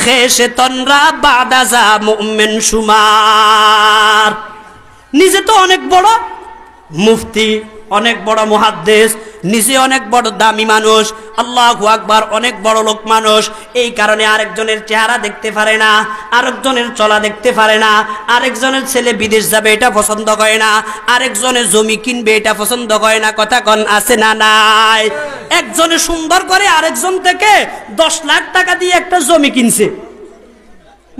খেশে তনরা বাদাজা মুমিন সুমার। নিজে তো অনেক বড় মুফতি, অনেক বড় মুহাদ্দিস, নিজে অনেক বড় দামি মানুষ, আল্লাহু আকবার, অনেক বড় লোক মানুষ। এই কারণে আরেকজনের চেহারা দেখতে পারে না, আরেকজনের চলা দেখতে পারে না, আরেকজনের ছেলে বিদেশ যাবে এটা পছন্দ করে না, আরেকজনের জমি কিনবে এটা পছন্দ করে না। কথা কন আছে না নাই? একজনে সুন্দর করে আরেকজন থেকে 10 লাখ টাকা দিয়ে একটা জমি কিনছে।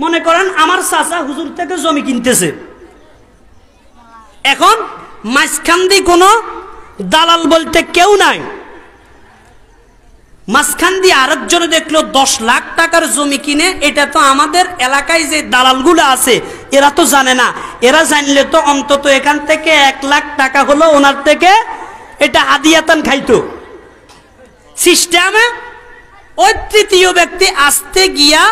মনে করেন আমার চাচা হুজুর থেকে জমি কিনতেছে, এখন মাঝখান দিয়ে কোনো দালাল বলতে কেউ নাই, মাঝখান দিয়ে আরেকজনে দেখলো 10 লাখ টাকার জমি কিনে। এটা তো আমাদের এলাকায় যে দালালগুলো আছে এরা তো জানে না, এরা জানলে তো অন্তত এখান থেকে 1 লাখ টাকা হলো ওনার থেকে এটা হাদিয়াতান খাইতো। সিস্টেমে ওই তৃতীয় ব্যক্তি আসতে গিয়া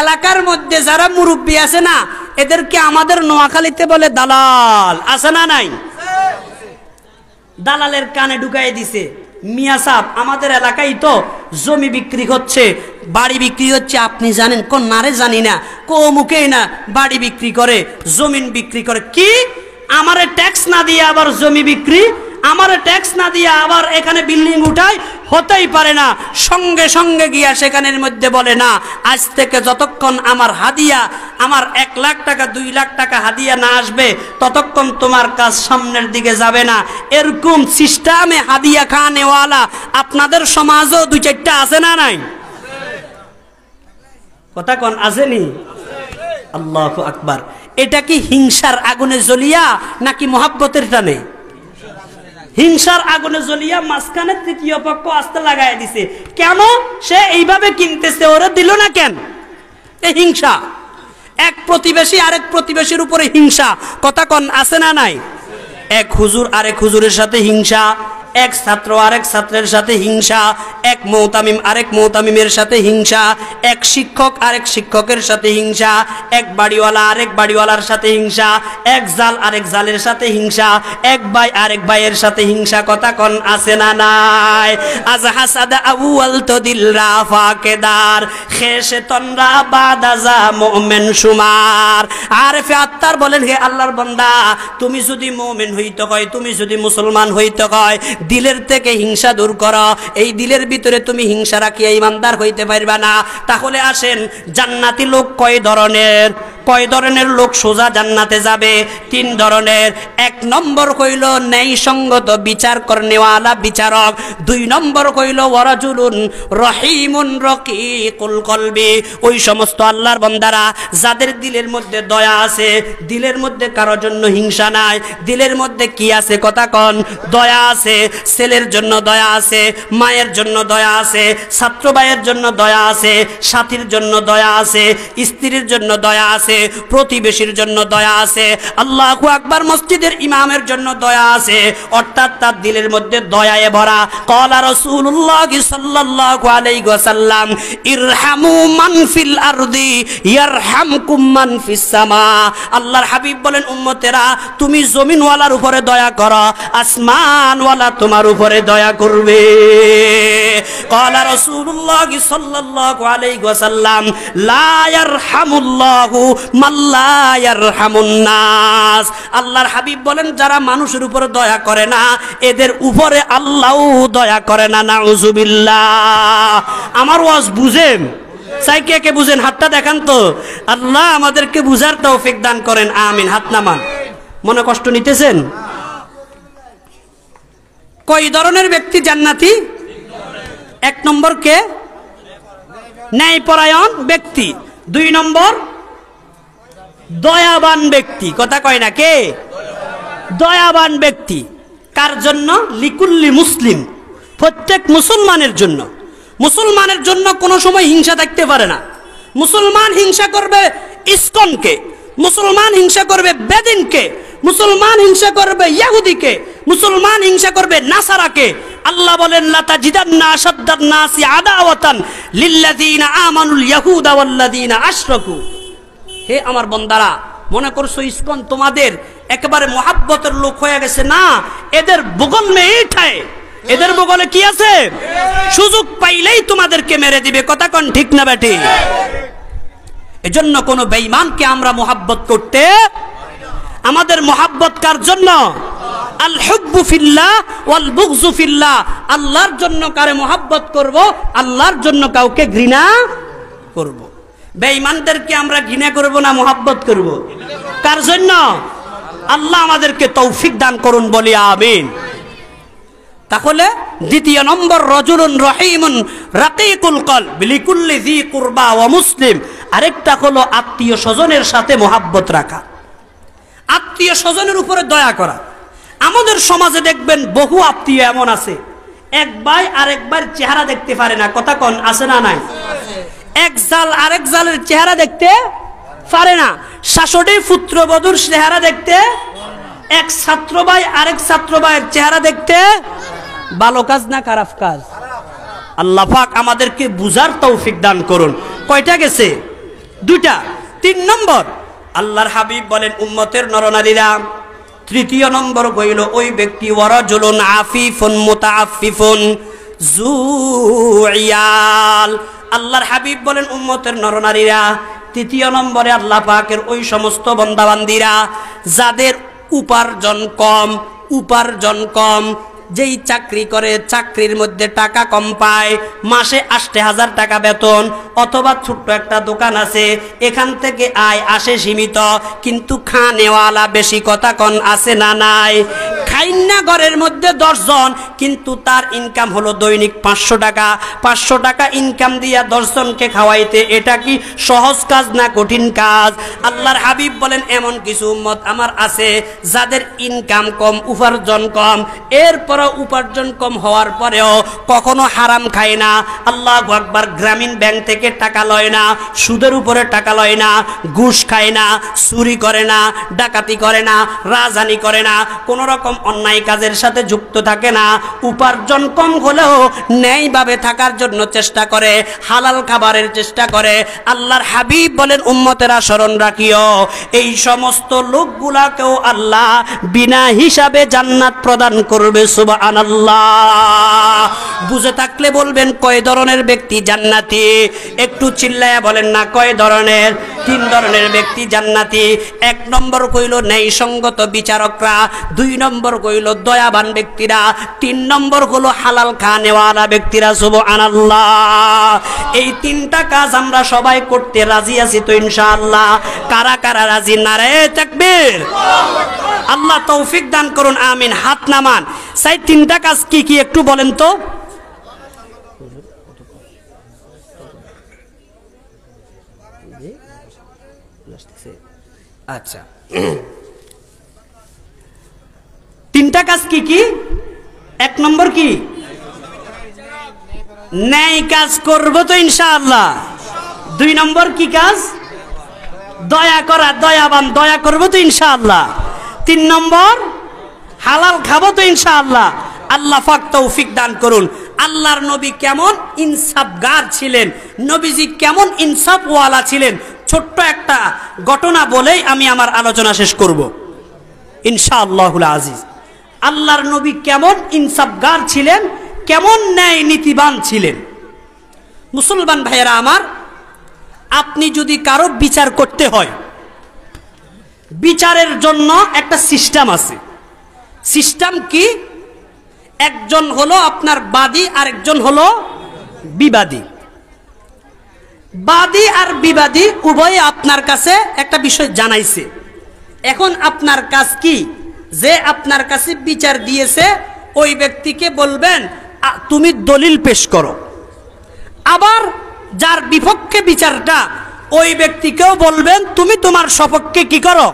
এলাকার মধ্যে যারা মুরব্বী আছে না, এদেরকে আমাদের নোয়াখালীতে বলে দালাল, আছে না নাই? দালালের কানে ঢুকাই দিছে, মিয়া সাহেব আমাদের এলাকায় তো জমি বিক্রি হচ্ছে, বাড়ি বিক্রি হচ্ছে, আপনি জানেন? কোন নারে জানি না, কো মুখেই না, বাড়ি বিক্রি করে, জমিন বিক্রি করে। কি আমারে ট্যাক্স না দিয়ে আবার জমি বিক্রি, আমারে ট্যাক্স না দিয়ে আবার এখানে বিল্ডিং উঠায়? হতেই পারে না। সঙ্গে সঙ্গে গিয়া সেখানের মধ্যে বলে না, আজ থেকে যতক্ষণ আমার হাদিয়া, আমার 1 লাখ টাকা 2 লাখ টাকা হাদিয়া না আসবে ততক্ষণ তোমার কাজ সামনের দিকে যাবে না। এরকম সিস্টেমে হাদিয়া খানেওয়ালা আপনাদের সমাজও 2-4টা আছে না নাই? কথা কোন আসেনি? আল্লাহু আকবার। এটা কি হিংসার আগুনে জ্বলিয়া নাকি মোহাব্বতের টানে? হিংসার আগুনে জ্বলিয়া মাঝখানে তৃতীয় পক্ষ আস্তে লাগাই দিছে। কেন সে এইভাবে কিনতেছে, ওরা দিল না কেন? এই হিংসা। এক প্রতিবেশী আরেক প্রতিবেশীর উপরে হিংসা। কথা কন আছে না নাই? এক হুজুর আরেক হুজুরের সাথে হিংসা, এক ছাত্র আরেক ছাত্রের সাথে হিংসা, এক মুতামিম আরেক মুতামিমের সাথে হিংসা, এক শিক্ষক আরেক শিক্ষকের সাথে হিংসা, এক বাড়িওয়ালা আরেক বাড়িওয়ালার সাথে হিংসা, এক জাল আরেক জালের সাথে হিংসা, এক ভাই আরেক ভাইয়ের সাথে হিংসা। কথা কন আছে না নাই? আজ হাসাদা আউয়াল তো দিল রাফাকেদার, খেশে তনরা বাদাজা মুমিন সুমার। আরেফে আত্মার বলেন, হে আল্লাহর বান্দা, তুমি যদি মুমিন হইতে হয়, তুমি যদি মুসলমান হইতে হয়, দিলের থেকে হিংসা দূর করো। এই দিলের ভিতরে তুমি হিংসা রাখিয়া ইমানদার হইতে পারবা না। তাহলে আসেন, জান্নাতি লোক কয় ধরনের? কয় ধরনের লোক সোজা জান্নাতে যাবে? 3 ধরনের। 1 নম্বর হইল ন্যায়সঙ্গত বিচার করনেওয়ালা বিচারক। 2 নম্বর হইল ওয়ারাজুলুন রহিমুন রকিকুল কলবি, ওই সমস্ত আল্লাহর বান্দারা যাদের দিলের মধ্যে দয়া আছে, দিলের মধ্যে কারোর জন্য হিংসা নাই। দিলের মধ্যে কি আছে? কথা কন। দয়া আছে। ছেলের জন্য দয়া আছে, মায়ের জন্য দয়া আছে, ছাত্র ভাইয়ের জন্য দয়া আছে, সাথীর জন্য দয়া আছে, স্ত্রীর জন্য দয়া আছে, আছে, প্রতিবেশীর জন্য দয়া আছে, আল্লাহু আকবার, মসজিদের ইমামের জন্য দয়া আছে, অর্থাৎ তার দিলের মধ্যে দয়ায় ভরা। ক্বালা রাসূলুল্লাহ সাল্লাল্লাহু আলাইহি ওয়াসাল্লাম ইরহামু মান ফিল আরদি ইয়ারহামকুম মান ফিস সামা। আল্লাহর হাবিব বলেন, উম্মতেরা তুমি জমিনওয়ালার উপরে দয়া করো, আসমানওয়ালা তোমার উপরে দয়া করবে। ক্বালা রাসূলুল্লাহ সাল্লাল্লাহু আলাইহি ওয়াসাল্লাম লা ইয়ারহামুল্লাহু মান লা ইয়ারহামুন নাস। আল্লাহর হাবিব বলেন, যারা মানুষের উপরে দয়া করে না এদের উপরে আল্লাহও দয়া করে না। নাউযুবিল্লাহ। আমার ওয়াজ বুঝেন? চাই কে কে বুঝেন? হাতটা দেখান তো। আল্লাহ আমাদেরকে বুঝার তৌফিক দান করেন, আমিন। হাত নামান। মনে কষ্ট নিতেছেন? কয় ধরনের ব্যক্তি জান্নাতি? এক নম্বর কে? ন্যায়পরায়ণ ব্যক্তি। দুই নম্বর দয়াবান ব্যক্তি। কথা কয় না? কে? দয়াবান ব্যক্তি। কার জন্য? লিকুল্লি মুসলিম, প্রত্যেক মুসলমানের জন্য। মুসলমানের জন্য কোনো সময় হিংসা থাকতে পারে না। মুসলমান হিংসা করবে ইসকনকে, মুসলমান হিংসা করবে বেদিনকে, মুসলমান হিংসা করবে ইহুদিকে, মুসলমান হিংসা করবে নাসারাকে। আল্লাহ বলেন, লাতাজিদান্না আশাদ্দান নাসি আদাওয়াতান লিল্লাযিনা আমানুল ইয়াহুদা ওয়াল্লাযিনা আশরাকু। হে আমার বান্দারা, মনে করছো ইসকন তোমাদের একেবারে মোহাব্বতের লোক হয়ে গেছে? না, এদের বগল মে ইঠায়, এদের বগলে কি আছে? সুযোগ পাইলেই তোমাদেরকে মেরে দিবে। কথা কোন ঠিক না বেটি? এজন্য কোন বেঈমানকে আমরা মোহাব্বত করতে, আমাদের মোহাব্বত কার জন্য? আল হুব্বু ফিল্লাহ ওয়াল বুগযু ফিল্লাহ। আল্লাহর জন্য কারে মোহাব্বত করব, আল্লাহর জন্য কাউকে ঘৃণা করব। বেঈমানদেরকে আমরা ঘৃণা করব না মোহাব্বত করব? কার জন্য? আল্লাহ আমাদেরকে তৌফিক দান করুন, বলি আমিন। তাহলে দ্বিতীয় নম্বর, রাজুলুন রহিমুন রাকিকুল কলব লিকুল্লি যী কুরবা ওয়া মুসলিম। আরেকটা হলো আত্মীয় স্বজনের সাথে মোহাব্বত রাখা, আত্মীয় স্বজনের উপরে দয়া করা। আমাদের সমাজে দেখবেন বহু আত্মীয় এমন আছে, এক ভাই আরেক ভাইয়ের চেহারা দেখতে পারে না। কথা কোন আছে না নাই? এক জাল আরেক জালের চেহারা দেখতে পারে না। শাশুড়ি পুত্রবধূর চেহারা দেখতে, এক ছাত্র ভাই আরেক ছাত্র ভাইয়ের চেহারা দেখতে। ভালো কাজ না খারাপ কাজ? আল্লাহ পাক আমাদেরকে বুঝার তৌফিক দান করুন। কয়টা গেছে? দুইটা। তিন নম্বর, আল্লাহর হাবিব বলেন, উম্মতের নরনারীরা, তৃতীয় নম্বর হইল ওই ব্যক্তি ওয়ারাজুলুন আফিফুন মুতাআফফিফুন যুইয়াল। আল্লাহর হাবিব বলেন, উম্মতের নরনারীরা, তৃতীয় নম্বরে আল্লাহ পাকের ওই সমস্ত বান্দাবান্দিরা যাদের উপার্জন কম, যেই চাকরি করে চাকরির মধ্যে টাকা কম পায়, মাসে 80,000 টাকা বেতন, অথবা ছোট্ট একটা দোকান আছে, এখান থেকে আয় আসে সীমিত, কিন্তু খানেওয়ালা বেশি। কথা কন আছে না নাই? খাইন্না ঘরের মধ্যে 10 জন, কিন্তু তার ইনকাম হলো দৈনিক 500 টাকা। 500 টাকা ইনকাম দিয়া 10 জনকে খাওয়াইতে এটা কি সহজ কাজ না কঠিন কাজ? আল্লাহর হাবিব বলেন, এমন কিছু উম্মত আমার আছে যাদের ইনকাম কম, উপার্জন কম, এরপর উপার্জন কম হওয়ার পরেও কখনো হারাম খায় না। আল্লাহু আকবার। গ্রামীণ ব্যাংক থেকে টাকা লয় না, সুদের উপরে টাকা লয় না, ঘুষ খায় না, চুরি করে না, ডাকাতি করে না, রাজহানি করে না, কোন রকম অন্যায় কাজের সাথে যুক্ত থাকে না। উপার্জন কম হলেও ন্যায়ভাবে থাকার জন্য চেষ্টা করে, হালাল খাবারের চেষ্টা করে। আল্লাহর হাবিব বলেন, উম্মতেরা স্মরণ রাখিও, এই সমস্ত লোকগুলাকেও আল্লাহ বিনা হিসাবে জান্নাত প্রদান করবে। সুবহানাল্লাহ। বুঝে থাকলে বলবেন, কয় ধরনের ব্যক্তি জান্নাতি? একটু চিল্লায়া বলেন না, কয় ধরনের? 3 ধরনের ব্যক্তি জান্নাতি। 1 নম্বর কইল ন্যায়সঙ্গত বিচারকরা, 2 নম্বর কইল দয়াবান ব্যক্তিরা, 3 নম্বর হলো হালাল খানেওয়ালা ব্যক্তিরা। সুবহানাল্লাহ। এই 3টা কাজ আমরা সবাই করতে রাজি আছি তো ইনশাআল্লাহ? কারা কারা রাজি? নারে তাকবীর। আল্লাহ তৌফিক দান করুন, আমিন। হাত নামান। সেই 3টা কাজ কি কি একটু বলেন তো? আচ্ছা, 3টা কাজ কি কি? 1 নম্বর কি? ন্যায় কাজ করবো তো ইনশাআল্লাহ। 2 নম্বর কি কাজ? দয়া করা, দয়াবান, দয়া করবো তো ইনশাআল্লাহ। 3 নম্বর, হালাল খাবো তো ইনশাআল্লাহ। আল্লাহ পাক তৌফিক দান করুন। আল্লাহর নবী কেমন ইনসাফগার ছিলেন, নবীজি কেমন ইনসাফওয়ালা ছিলেন, ছোট্ট একটা ঘটনা বলেই আমি আমার আলোচনা শেষ করব ইনশাআল্লাহুল আজিজ। আল্লাহর নবী কেমন ইনসাফগার ছিলেন, কেমন ন্যায় নীতিবান ছিলেন। মুসলমান ভাইয়েরা আমার, আপনি যদি কারো বিচার করতে হয়, বিচারের জন্য একটা সিস্টেম আছে। সিস্টেম কি? একজন হলো আপনার বাদী, আরেকজন হলো বিবাদী। বাদী আর বিবাদী উভয়ে আপনার কাছে একটা বিষয় জানাইছে। এখন আপনার কাজ কি? যে আপনার কাছে বিচার দিয়েছে ওই ব্যক্তিকে বলবেন তুমি দলিল পেশ করো। আবার যার বিপক্ষে বিচারটা, ওই ব্যক্তিকেও বলবেন তুমি তোমার সপক্ষে কি করো?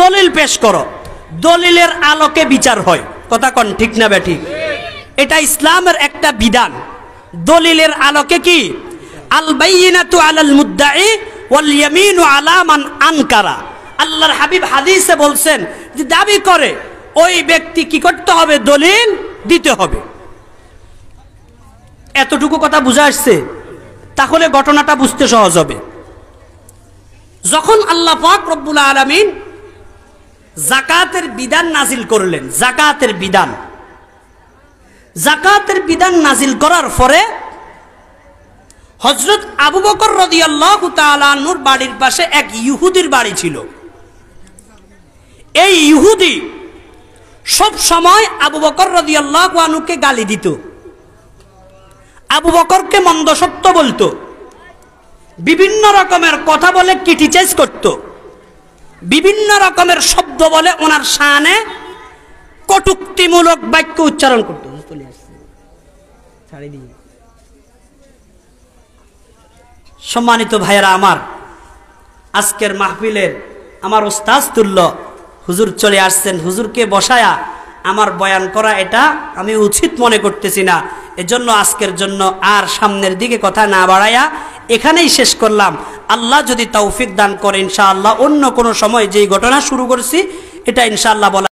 দলিল পেশ করো। দলিলের আলোকে বিচার হয়। কথা কন ঠিক না বেঠিক? এটা ইসলামের একটা বিধান। দলিলের আলোকে কি? আল বাইয়িনাতু আলাল মুদ্দাই ওয়াল ইয়ামিনু আলা মান আনকারা। আল্লাহর হাবিব হাদিসে বলছেন যে দাবি করে ওই ব্যক্তি কি করতে হবে? দলিল দিতে হবে। এতটুকু কথা বুঝা আসছে? তাহলে ঘটনাটা বুঝতে সহজ হবে। যখন আল্লাহ পাক রব্বুল আলামিন যাকাতের বিধান নাজিল করলেন, যাকাতের বিধান নাজিল করার পরে হযরত আবু বকর রাদিয়াল্লাহু তাআলা আনহুর বাড়ির পাশে এক ইহুদির বাড়ি ছিল। এই ইহুদি সব সময় আবু বকর রাদিয়াল্লাহু আনহুকে গালি দিত, আবু বকরকে মন্দ সত্য বলতো, বিভিন্ন রকমের কথা বলে ক্রিটিসাইজ করত, বিভিন্ন রকমের শব্দ বলে ওনার শানে কটূক্তিমূলক বাক্য উচ্চারণ করত। সম্মানিত ভাইয়েরা আমার, আজকের মাহফিলের আমার ওস্তাদ তুল্য হুজুর চলে আসছেন। হুজুরকে বসায়া আমার বয়ান করা এটা আমি উচিত মনে করতেছি না। এজন্য আজকের জন্য আর সামনের দিকে কথা না বাড়াইয়া এখানেই শেষ করলাম। আল্লাহ যদি তৌফিক দান করে ইনশাআল্লাহ অন্য কোনো সময় যেই ঘটনা শুরু করছি এটা ইনশাআল্লাহ বলা